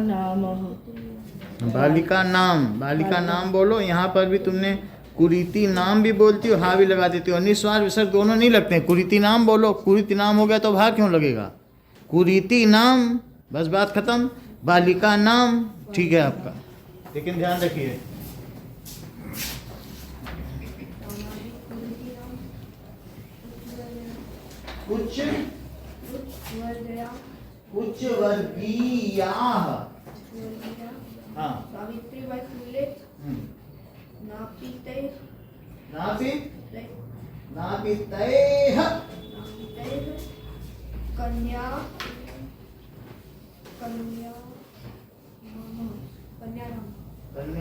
नाम बोलो। यहाँ पर भी तुमने कुरीति नाम भी बोलती हो, हाँ भी लगा देती हो, निस्वार विसर्ग दोनों नहीं लगते हैं। कुरीति नाम बोलो, कुरीति नाम हो गया तो भा क्यों लगेगा? कुरीति नाम, बस बात खत्म। बालिका नाम ठीक है आपका, लेकिन ध्यान रखिए उच्च वर्गीयाः। हाँ सावित्रीबाई फुले नापितयः कन्या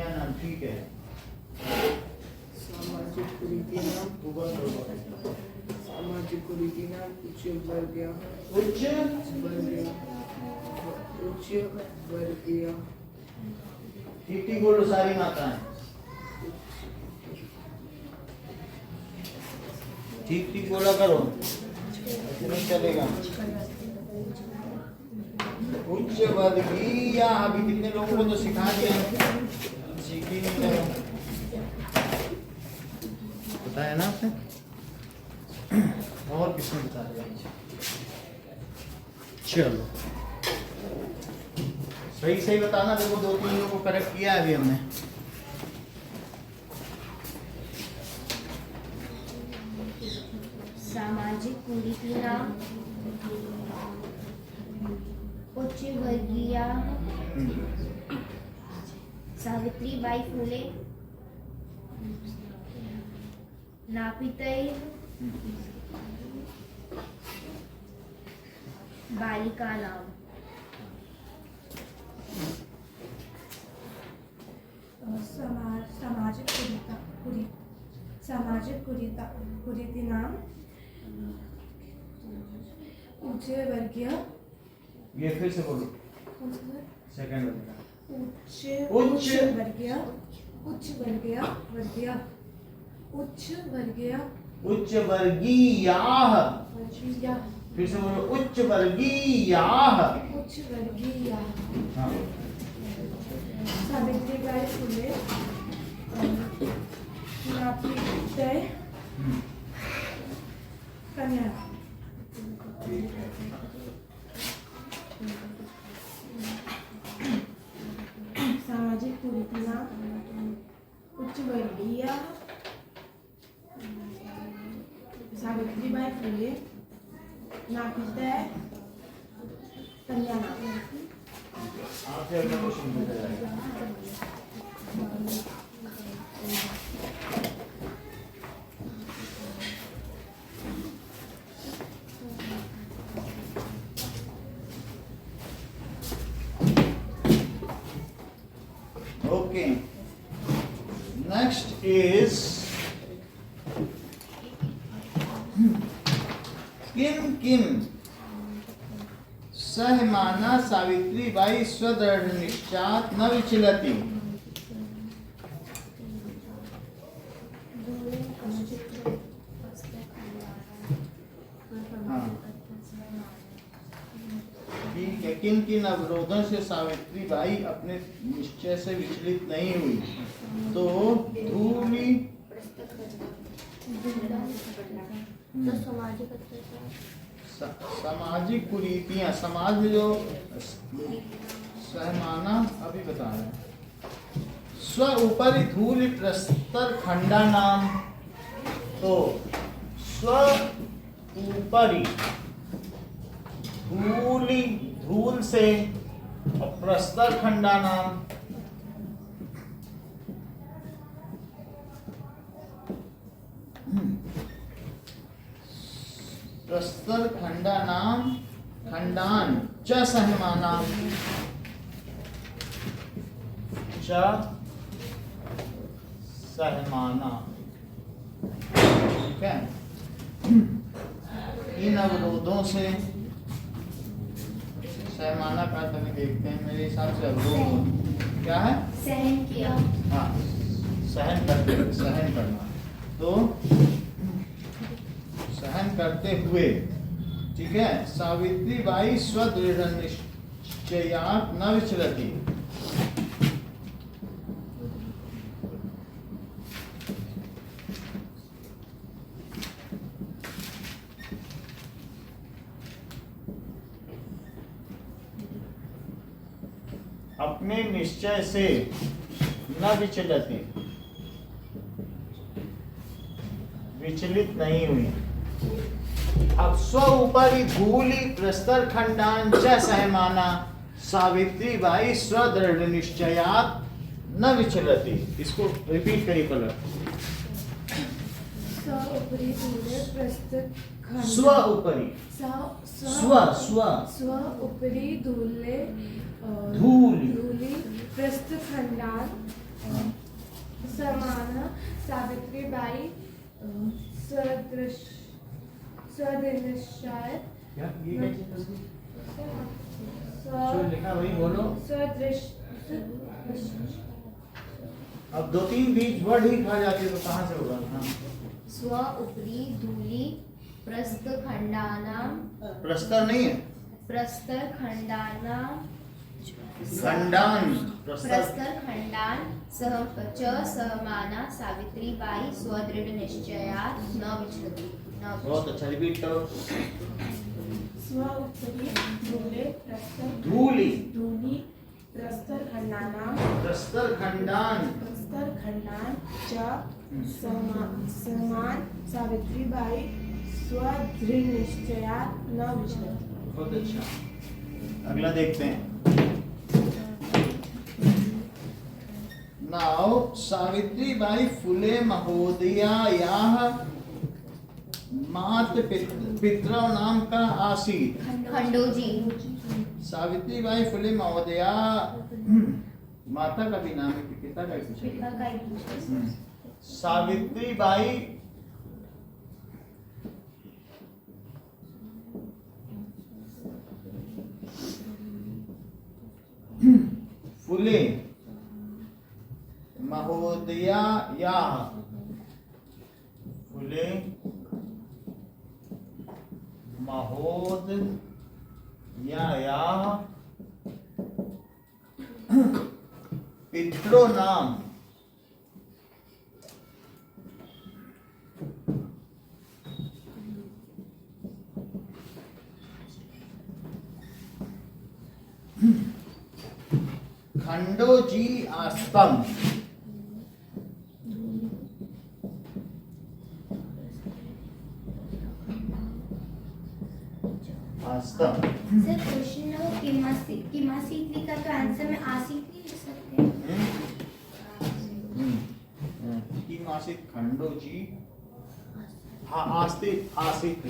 नाम ठीक है। सामाजिक कुरीतिनाम उच्च वर्गीय ठीक ठीक बोलो सारी मात्राएं, ठीक ठीक बोला करो, ऐसे नहीं चलेगा। उच्च वर्गीय अभी कितने लोगों को तो सिखा दिया, सीख ही नहीं रहे, पता है ना आपने? और किसने बता दिया? चलो सही बताना, देखो 2-3 लोगों को करेक्ट किया है अभी हमने। सामाजिक कुरीतिनाम उच्च वर्गीय सावित्रीबाई फुले नापितयः बालिका नाम। सामाजिक कुरीतिनाम उच्च वर्गीय, ये फिर से बोलो, सेकंड उच्च वर्गीयाः, फिर से बोलो उच्च वर्गीयाः। हाँ सावित्रीबाई फुले नापितयः कन्या। सामाजिक कुरीतिनाम उच्च वर्गीय सावित्रीबाई फुले नापितयः कन्या नाम। आपसे अगला क्वेश्चन पूछा जाएगा। Okay. Next is किम सहमाना सावित्रीबाई स्वदृढ़ निश्चात न विचलति। ठीक है, किन अवरोधों से सावित्रीबाई अपने निश्चय से विचलित नहीं हुई? तो धूली सामाजिक कुरीतियां, समाज में जो सहमाना अभी बता रहे हैं। स्व ऊपरी धूलि प्रस्तर खंडा नाम, तो स्व ऊपरी धूल से और प्रस्तर खंडा नाम, प्रस्तर खंडानाम खंडान च सहमानाम च सहमाना। ठीक है, इन अवरोधों से सहमाना का तभी देखते हैं। मेरे हिसाब से अवरोध क्या है? सहन किया। हाँ, सहन करना। तो सहन करते हुए, ठीक है, सावित्री बाई स्वदृढ़ निश्चयात् न विचलति। अपने निश्चय से न विचलती, विचलित नहीं हुई। अब स्व उपरि धूलि प्रस्तर खंडान च सहमाना सावित्री बाई स्वदृढ़ निश्चयात् न विचलती। इसको रिपीट करिए पलट। उपरी धूले प्रस्तुत स्व उपरि, स्व उपरी धूले धूलि धूलि प्रस्तुत खंडान समान सावित्री बाई स्वदृश्याय क्या ये जो लिखा वही बोलो। अब 2-3 बीच वर्ड ही खा जाते तो कहाँ से होगा? हाँ, स्व उपरी धूलि प्रस्थ खंडानाम, प्रस्तर नहीं है, प्रस्तर खंडानाम खंडान प्रस्तर खंडान सह च सहमाना सावित्री बाई स्वदृढ़ निश्चयात् न विचलति। बहुत अच्छा, रिपीट करो। स्व उपरी धूले प्रस्तुत धूलि धूलि प्रस्तर खंडानाम प्रस्तर खंडान प्रस्तर खंडान च समान सावित्री बाई स्वदृढ़ निश्चयात् न विचलति। बहुत अच्छा, अगला देखते हैं। नाउ सावित्री बाई फुले महोदयायाः मात पितरौ नाम का आसीत्। खंडोजी। सावित्री बाई फुले महोदया माता का भी नाम है कि पिता का भी पूछा? पिता का ही पूछा। सावित्री बाई फुले महोदयायाः फुले महोदयायाः पितरो नाम खंडोजी आस्तम। आस्तम सर क्वेश्चन है वो किमासीत लिखा तो आंसर में आसीत नहीं लिख सकते? की मासिक खंडोजी, हाँ आस्तिक आसित।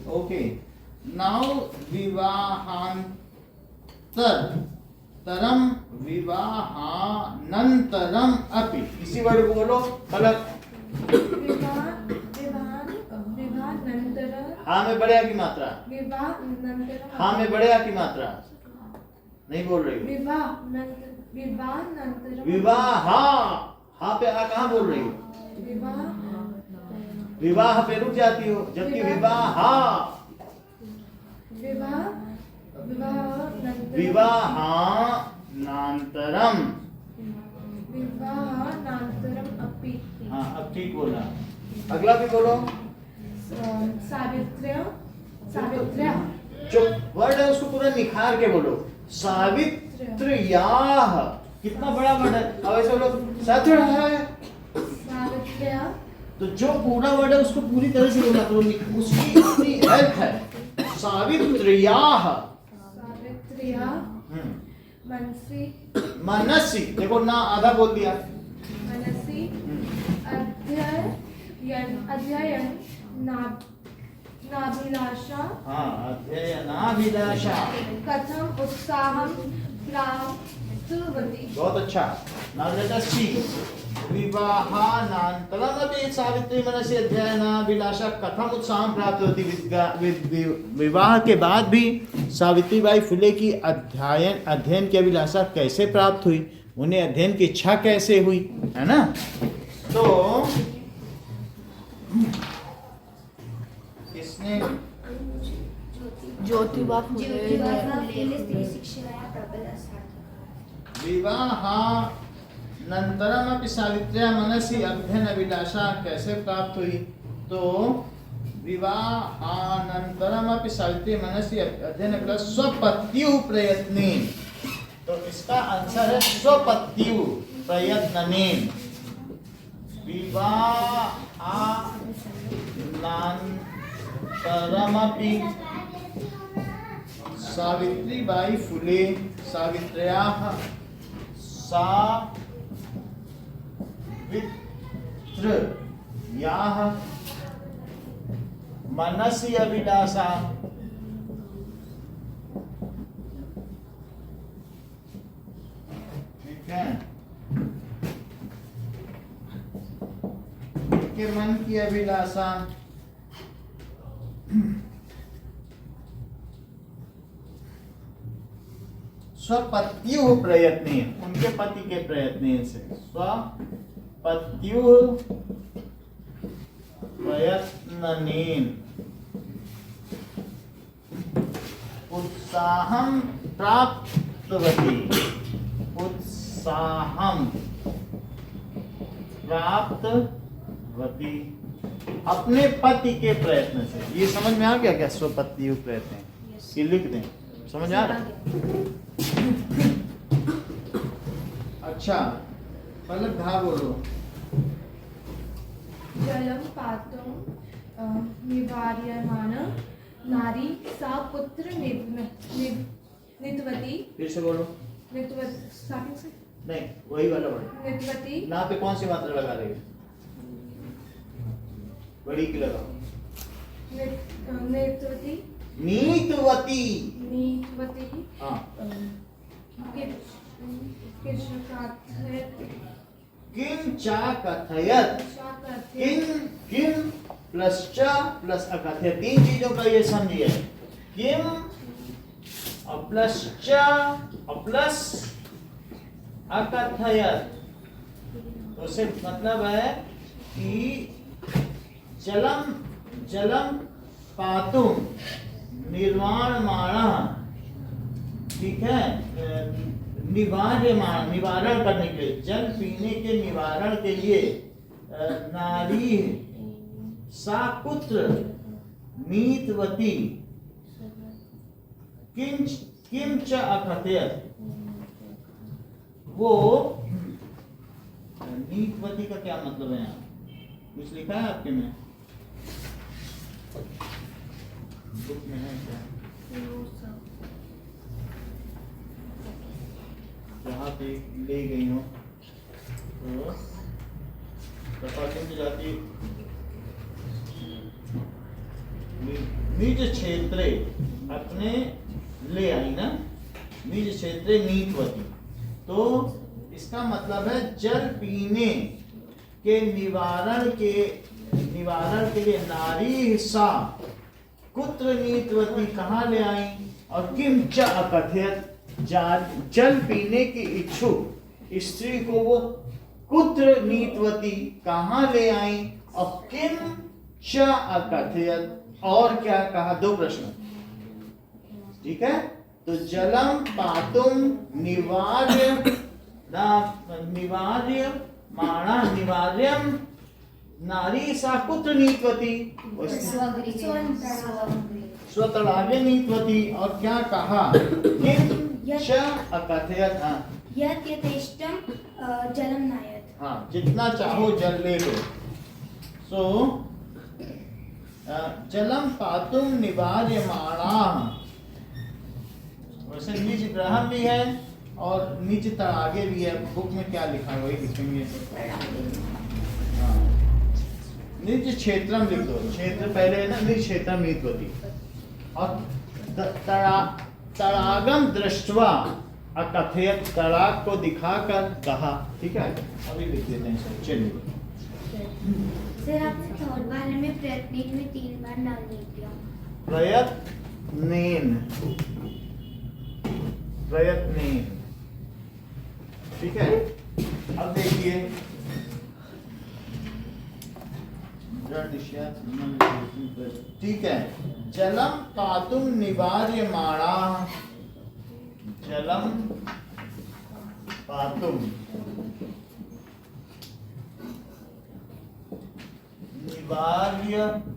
ओके, नाउ तरम विवाहानंतरम अपि, इसी वर्ड को बोलो पलक। हाँ में बढ़िया की मात्रा, हाँ में बढ़िया की मात्रा नहीं बोल रही। विवाह, हाँ पे आ कहाँ बोल रही हो? विवाह पे रुक जाती हो, जबकि विवाह विवाहानंतरम। हाँ अब ठीक बोला, अगला भी बोलो। सावित्र्या जो वर्ड है उसको पूरा निखार के बोलो। सावित्र्याः, कितना बड़ा वर्ड है। अब ऐसे बोलो सावित्र है, सावित्र्या, तो जो पूरा वर्ड है उसको पूरी तरह से बोला करो, उसकी अपनी हेल्प है। सावित्र्याः, सावित्र्या मनसी मनसी, देखो ना आधा बोल दिया। मनसी अध्ययन नाभिलाषा हाँ, अध्ययनाभिलाषा। कथम उत्साहं प्राप्तवती। बहुत अच्छा। नाउ लेट अस सी। विवाहानन्तरमपि सावित्री मनसि अध्ययनाभिलाषा कथम उत्साहं प्राप्तवती। विवाह के बाद भी सावित्री बाई फुले की अध्ययन की अभिलाषा कैसे प्राप्त हुई, उन्हें अध्ययन की इच्छा कैसे हुई, है ना। तो किसने ज्योतिबा फुले ज्योतिबा फुले स्त्री शिक्षाया प्रबला साधका। विवाहानन्तरमपि सावित्र्या मनसि अध्ययन अभिलाषा कैसे प्राप्त हुई। तो विवाहानन्तरमपि सावित्री मनसि अध्ययन अभिलाषा स्वपत्युः प्रयत्नेन। तो इसका आंसर है स्वपत्युः प्रयत्नेन। विवाहानन्तरमपि सावित्रीबाई फुले सावित्र्याः सावित्र्याः मनसि अभिलाषा ठीक है, उनके मन की अभिलाषा स्वपत्युः प्रयत्नेन, उनके पति के प्रयत्न से। स्वपत्युः प्रयत्नेन उत्साहं प्राप्तवती। उत्साहं प्राप्तवती अपने पति के प्रयत्न से। ये समझ में आ गया क्या स्वपत्युः प्रयत्न? ये लिख दें, समझ आ रहा है? अच्छा, मतलब धा बोलो। जलम पातुं निवार्यमान नारी सा पुत्र नित्वती। फिर से बोलो। स्टार्टिंग से नहीं, वही वाला वर्ड। नित्वती। ना पे कौन सी मात्रा लगा रही है? बड़ी की लगाओ। नित्वती। नीतवती। नीतवती। हाँ। किंचा कथयत। किम प्लस च प्लस अकथयत, तीन चीजों का ये समझिए। किम और प्लस च और प्लस अकथयत। तो से मतलब है कि जलम पातुम निर्वाणमाणः, ठीक है, निवारण करने के लिए, जल पीने के निवारण के लिए नारी सा पुत्र नीतवती किंच अकथयत। वो नीतवती का क्या मतलब है? यहाँ कुछ लिखा है आपके में? बुक में है क्या? जहाँ पे ले गई हो तो जाती निज क्षेत्रे अपने ले आई ना, निज क्षेत्रे नीतवती। तो इसका मतलब है जल पीने के निवारण के लिए नारी सा कुत्र नीतवती कहाँ ले आई, और किम च अकथयत जल पीने की इच्छुक स्त्री को वो कुत्र नीतवती कहाँ ले आई, और किम च अकथयत और क्या कहा? दो प्रश्न, ठीक है। तो जलम पातुम निवार्यम नारी सा कुत्र नीतवती, स्वतलागे नीतवती, और क्या कहा? किम च अकथयत। हाँ, यथेष्टम जलम नायत। हाँ, जितना चाहो जल ले लो। सो जलम पातुम निवार्यमाणः, वैसे निज ग्रहण भी है और नीचे तड़ागे भी है, बुक में क्या लिखा है वही लिखेंगे। हाँ, नीचे क्षेत्रम लिख दो, क्षेत्र पहले है ना, नीचे क्षेत्रम नीतवती। और तड़ागम दृष्टवा अकथयत, तड़ाग को दिखाकर कहा। ठीक है, अभी लिख देते हैं सर, चलिए। सर आपने थर्ड वाले में प्रयत्न में 3 बार डालने दिया। प्रयत्नेन, प्रयत्नेन, ठीक है। अब देखिए, ठीक है। जलम पातुम निवार्यमाणा, जलम पातुम निवार्यमाणा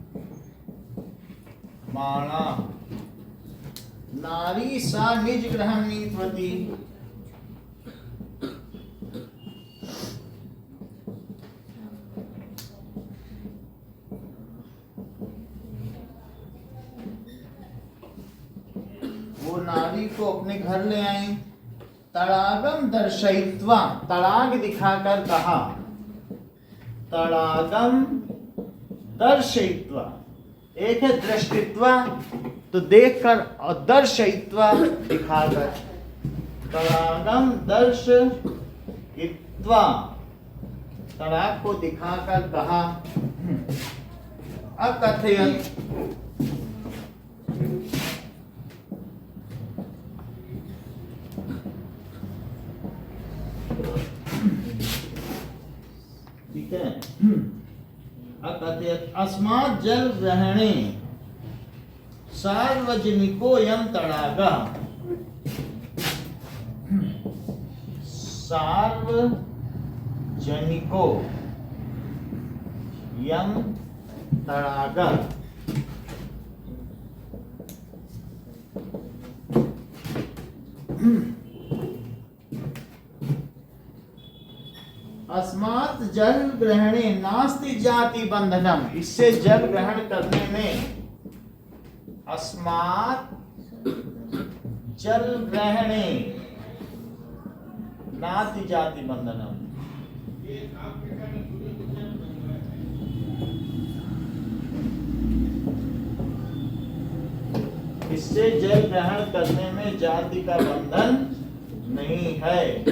नारी सा निज गृहं नीतवती। वो नारी को अपने घर ले आई। तड़ागम दर्शयित्वा, तड़ाग दिखाकर कहा। तड़ागम दर्शयित्वा, एक है दृष्टित्वा तो देखकर, और दर्शयित्वा दिखाकर। तड़ागम दर्शयित्वा, तड़ाग को दिखाकर कहा। अकथयत, ठीक है। अकथयत अस्मात् जल ग्रहणे सार्वजनिकोऽयं तडागः। सार्वजनिको यम तडागः। अस्मात् जल ग्रहणे नास्ति जाति बंधनम, इससे जल ग्रहण करने में, अस्मात् जल ग्रहणे नास्ति जाति बंधनम, इससे जल ग्रहण करने में जाति का बंधन नहीं है।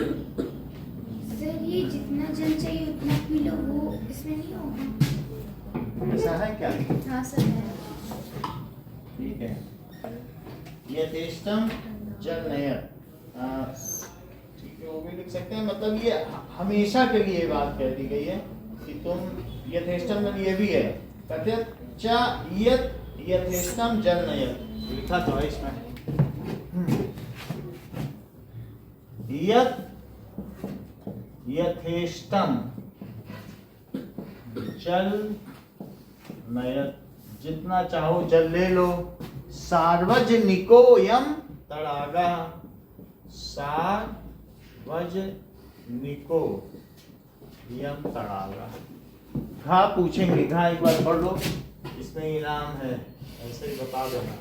सर ये जितना जल चाहिए उतना पी लो, वो इसमें नहीं होगा? ऐसा है क्या? हाँ सर है। ठीक है। यथेष्टम जल नयन, ठीक है, वो भी लिख सकते हैं। मतलब ये हमेशा के लिए बात कह दी गई है कि तुम यथेष्टम में ये भी है, कहते हैं चा यथेष्टम जल नयन, लिखा तो है इसमें। यथेष्टम जल नयत, जितना चाहो जल ले लो। सार्वजनिको यम तड़ागा, सार्वजनिको यम तड़ागा। घा पूछेंगे, घा एक बार पढ़ लो, इसमें इनाम है, ऐसे ही बता देना।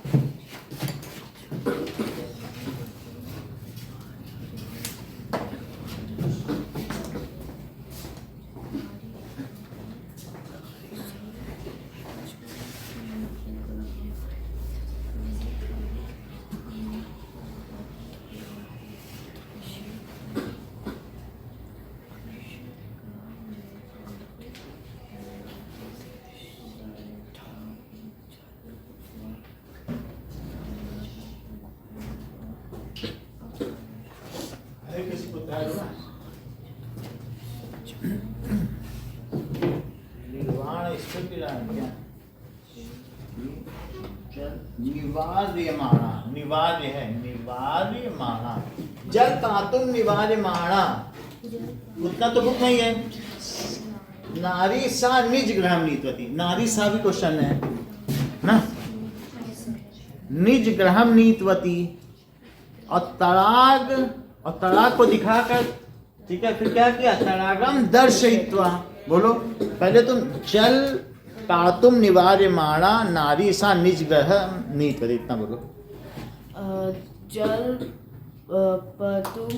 निर्वाण निवार्यमाणा, निवार्य है, निवार्यमाणा। जल तातुम निवार्यमाणा, उतना तो बुक नहीं है। नारी सा निज ग्रहम नीतवती, नारी सा भी क्वेश्चन है ना। निज ग्रहम नीतवती, और तड़ाग को दिखाकर, ठीक है। फिर क्या किया? तड़ागम दर्शयित्वा, बोलो पहले तुम। जल तातुम निवार्यमाणा नारी सा निज ग्रह नीतवती, इतना बोलो। जल पतुं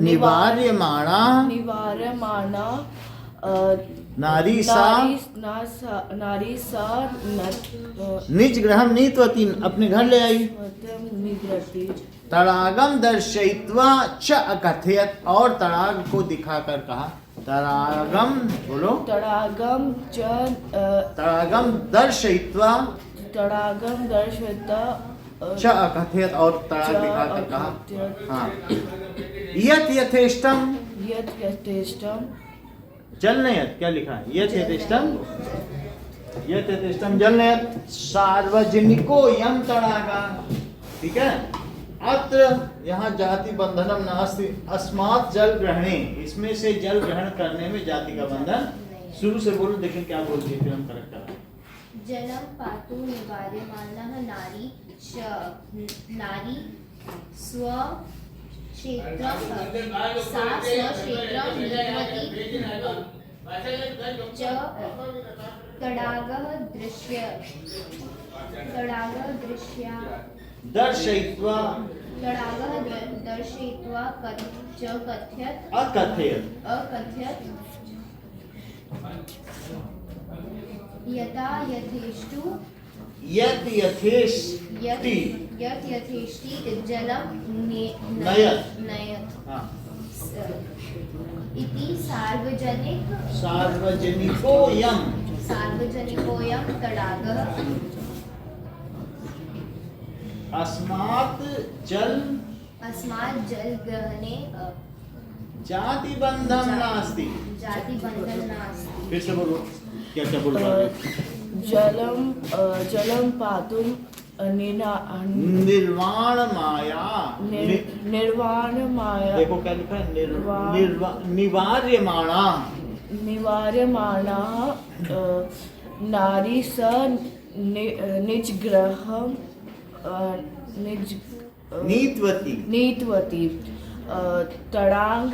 निवार्यमाणा निवार्यमाणा नारी सा नारी सा निज गृहं नीतवती, अपने घर ले आई। निगृहति तड़ागम दर्शयित्वा च अकथयत, और तड़ाग को दिखाकर कहा। तड़ागम बोलो। तड़ागम तड़ागम दर्शयित्वा च अकथयत, और तड़ाग दिखाकर कहा। हाँ, यत यथेष्टम यत यथेष्टम जल नयत, क्या लिखा है? यत यथेष्टम जल नयत सार्वजनिको यम तड़ागा। ठीक है, अत्र यहाँ जाति बंधनम नास्ति अस्मात् जल ग्रहणे, इसमें से जल ग्रहण करने में जाति का बंधन। शुरू से बोलो, देखें क्या बोलती है, फिर हम करेक्ट करें। जलम पातु निवार्यमाणः नारी स्व क्षेत्रं सा स्वक्षेत्रं नीतवती च तडागः दर्शयित्वा च कथयत् अकथयत यथा यथेष्टु यत यथेष्टि जलम नयत। हाँ, इति सार्वजनिकोऽयं तडागः अस्मात् जल ग्रहणे जाति बंधन नास्ति। जाति बंधन नास्ति। फिर से बोलो, क्या क्या बोल रहा है? जलम पातुं निर्वाण माया निर्वाण माया। देखो क्या लिखा है? निवार्यमाणा निवार्यमाणा नारी स निज गृहं नीतवती तडाग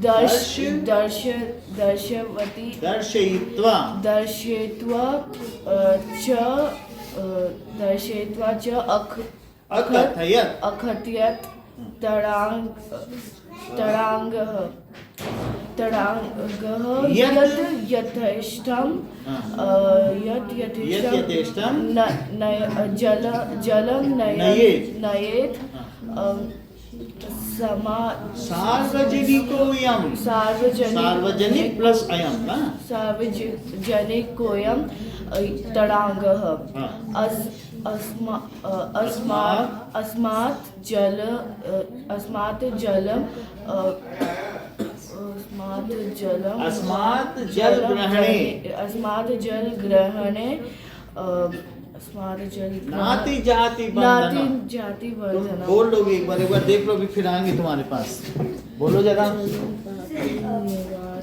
दर्शयित्वा च अकथयत तडागः यथेष्टम जलम नयेत सार्वजनिक प्लस अयम ना, सार्वजनिकोऽयं तडागः अस्मात् जल ग्रहणे नाति जाति बंधन। बोल लोगे एक बार देख लो, भी फिर आएंगे तुम्हारे पास। बोलो जरा।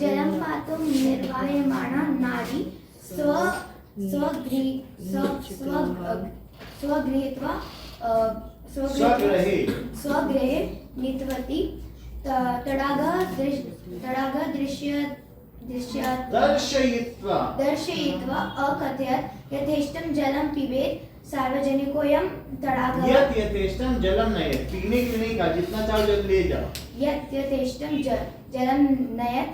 जलम पातुं निर्वार्यमाणा नारी स्वगृहे नीतवती तडागः दर्शयित्वा अकथयत् यथेष्टं जलं पिबेत् सार्वजनिकोऽयं तडागः यथेष्टम जलम नयत, पीने के लिए नहीं कहा, जितना चाहो जल ले जाओ। यथेष्टं जलं नयत्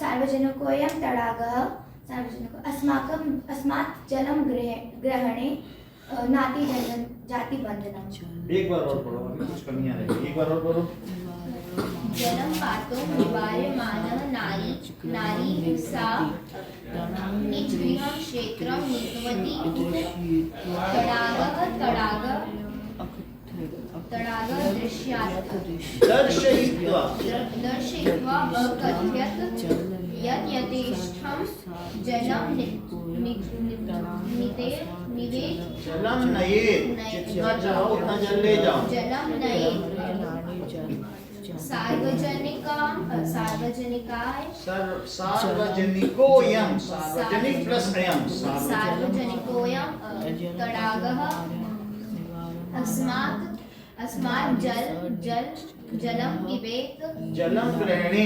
सार्वजनिकोऽयं तडागः अस्मात् जलं ग्रहणे नाति जाति बंधनम्। एक बार और पढ़ो, अभी कुछ कमियां रही, एक बार और पढ़ो। जलम पातुं निवार्यमाणः नारी सा निज गृहं क्षेत्रं नीतवती तडागः दर्शयित्वा अकथयत् यत् यथेष्टं जलं निवेत् जलम नयेत, जितना चाहो उतना जल ले जाओ। जलम नयेत् सार्वजनिकोऽयं, सार्वजनिक प्लस अयं सार्वजनिकोऽयं तडागः अस्मात् जलं पिबेत् जल ग्रहणे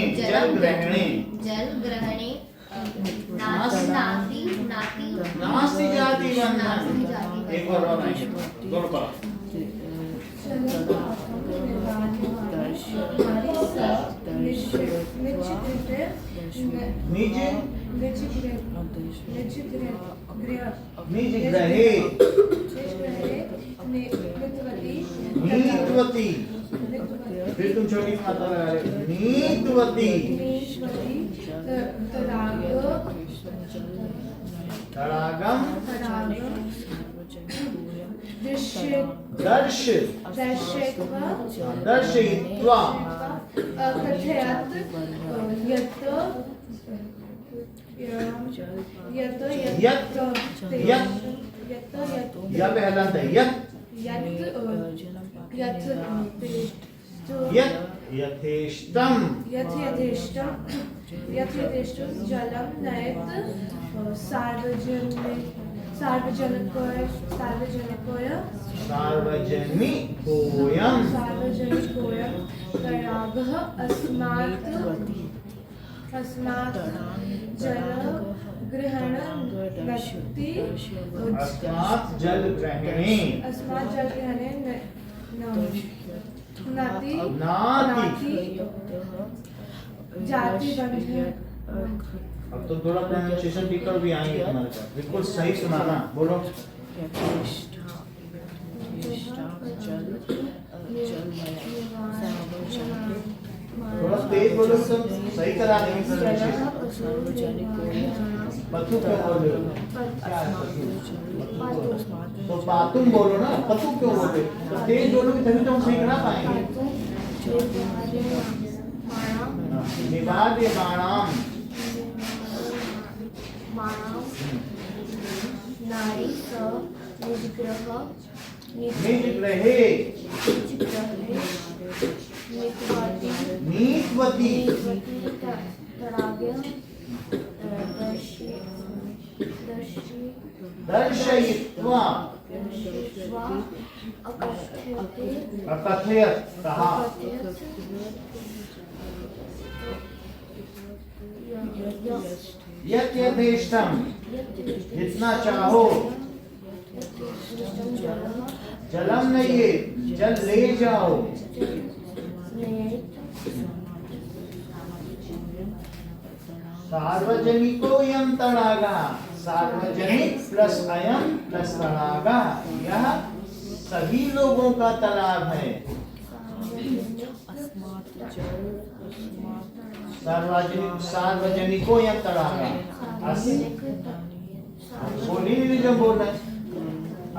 नास्ति जाति बंधन। एक बार और आएंगे दोनों पर नीचे निज ग्रहे नीतवती फिर तुम छोटी मात्रा लगा रहे हो। नीतवती तड़ागम दर्श दर्शयित्वा यत या पहला था यत यथेष्टम जलम नयत सार्वजनिकोय सार्वजनिकोयम तडागः अस्मात् जल ग्रहण नक्ति अस्मात् जल ग्रहणे नाति जाति बंधन। अब तो थोड़ा प्रोनाउंसिएशन टिकर भी आएंगे तुम्हारे पास बिल्कुल सही सुनाना बोलो थोड़ा तेज बोलो तो सही करा देंगे प्रोनाउंसिएशन पतु क्यों बोल रहे हो क्या है पतु? तो पातुम बोलो ना पतु क्यों बोल रहे हो तो तेज बोलोगे तभी तो हम सही करा पाएंगे निवाद्य बाणाम नारी स निज ग्रहे नीतवती दर्शयित्वा अकथयत कहा यत यथेष्टम जितना चाहो जलम नहीं है जल ले जाओ सार्वजनिको यम तड़ागा सार्वजनिक प्लस अयम प्लस तड़ागा यह सभी लोगों का तालाब है सार्वजनिको यम तड़ागा बोली नहीं जब बोल रहे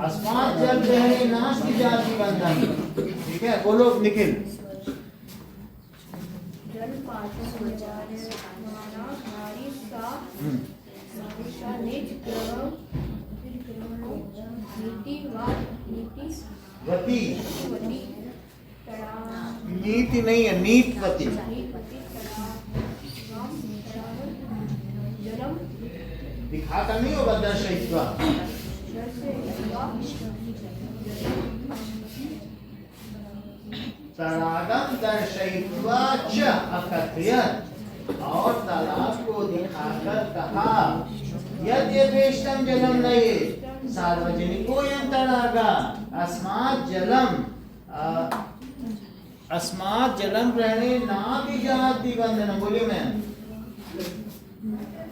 अस्मात् जल ग्रहणे नास्ति जाति बंधन ठीक है बोलो निखिल वती नीति नहीं है नीतवती दिखाता नहीं होगा दर्शयित्वा तड़ागम दर्शयित्वा च अकथयत और तालाब को दिखाकर कहा यद यथेष्टम जलम नये सार्वजनिकोयं तड़ागा अस्मात् जलम ग्रहणे नापि जाति बंधन बोलिए मैं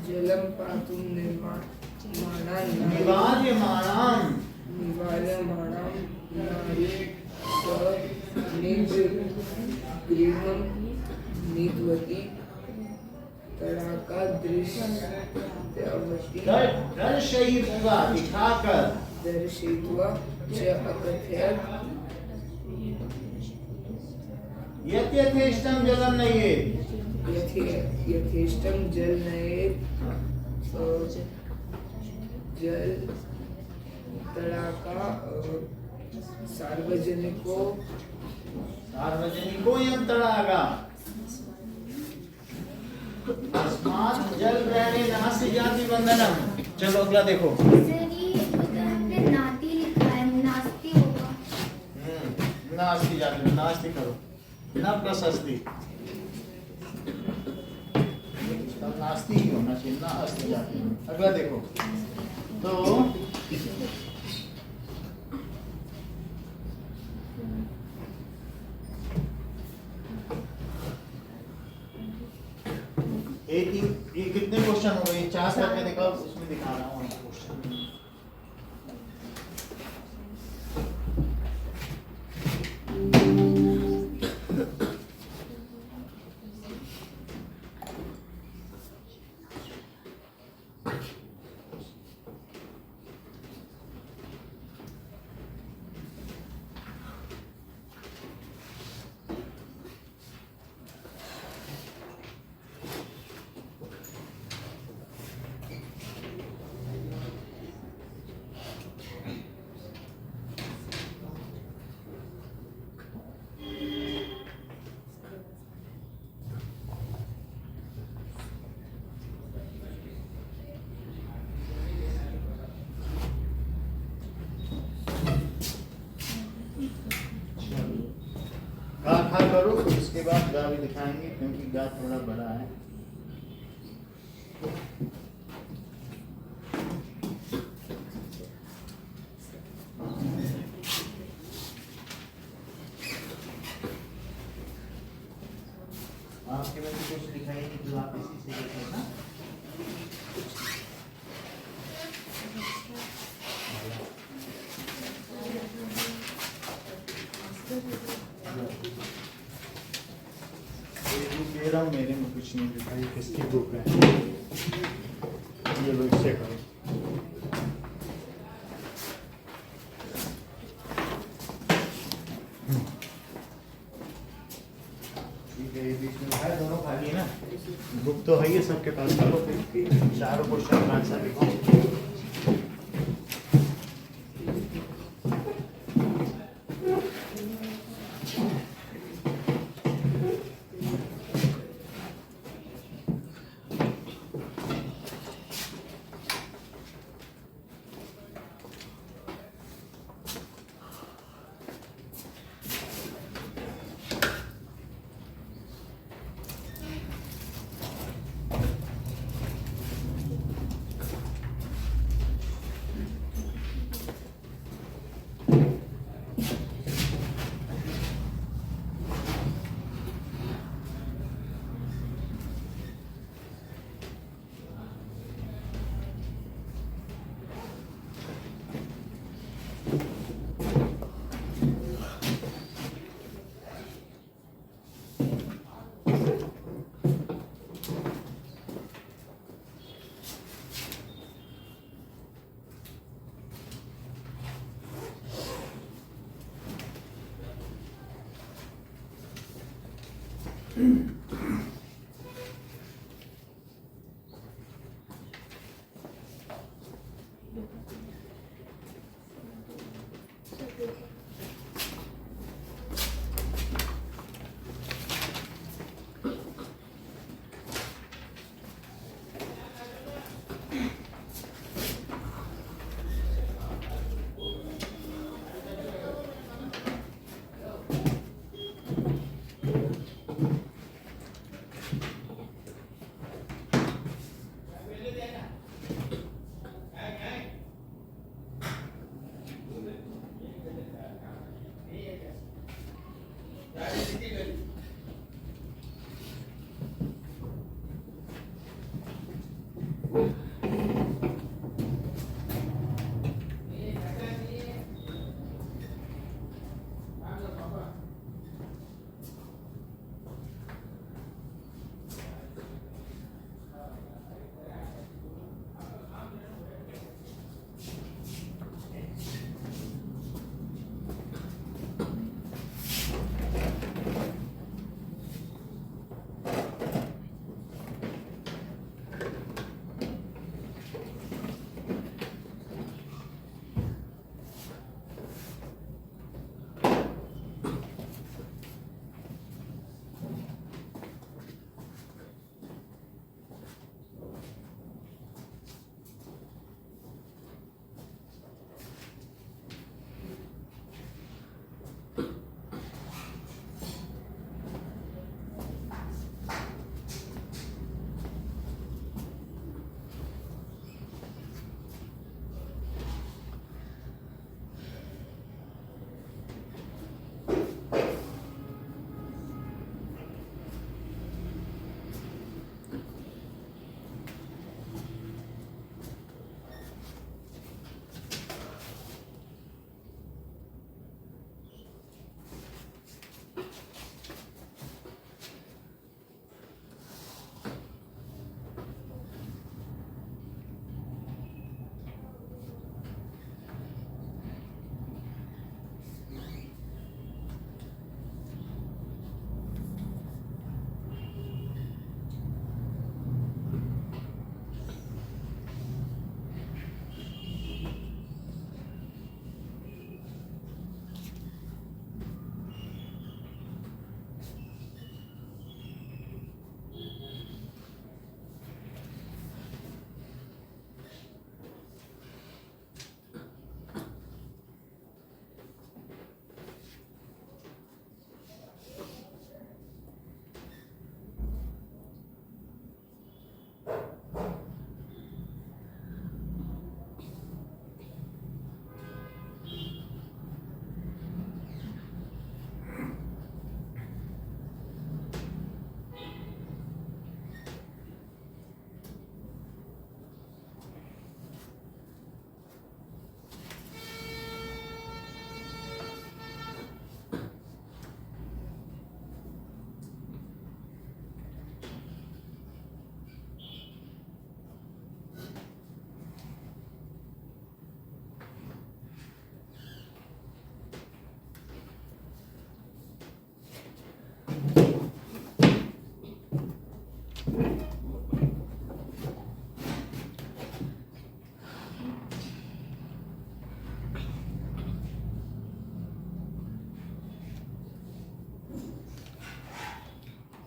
जलम पातुम निवार्यमाणाम नारी स निज गृहं नीतवती तड़ाका दृश्यवती दर्शयित्वा दिखाकर दर्शयित्वा च अकथयत यत यथेष्टम जलम नये यथेष्टम जल नये जल तड़ाका सार्वजनिकोयं तड़ागा अस्मात् जल ग्रहणे नास्ति जाति बंधनम चलो अगला देखो सर ये नाती लिखा है नास्ती होगा नास्ति जाति नास्ति करो न प्लस अस्ति तब नास्ति ही होना चाहिए ना अस्ति जाति अगला देखो तो रहा हूँ क्वेश्चन। गा खा करो, फिर उसके बाद गा भी दिखाएंगे क्योंकि गा थोड़ा बड़ा है। आपके में भी कुछ दिखाई नहीं जो आप इसी से देखें ना। ये बुक दे रहा हूँ, मेरे में कुछ नहीं दिखाई, किसकी बुक है ये, लो इससे करो। ठीक है, ये बीच में है, दोनों खाली है ना, बुक तो है ही सबके पास, करो फिर चारों क्वेश्चन का आंसर लिखो।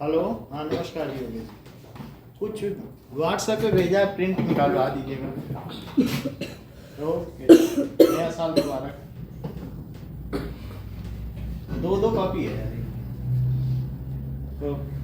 हेलो, हाँ नमस्कार जी योगेश। कुछ व्हाट्सएप पे भेजा है, प्रिंट निकालवा दीजिएगा। ओके, नया साल मुबारक। 2 कॉपी है यार। ओके।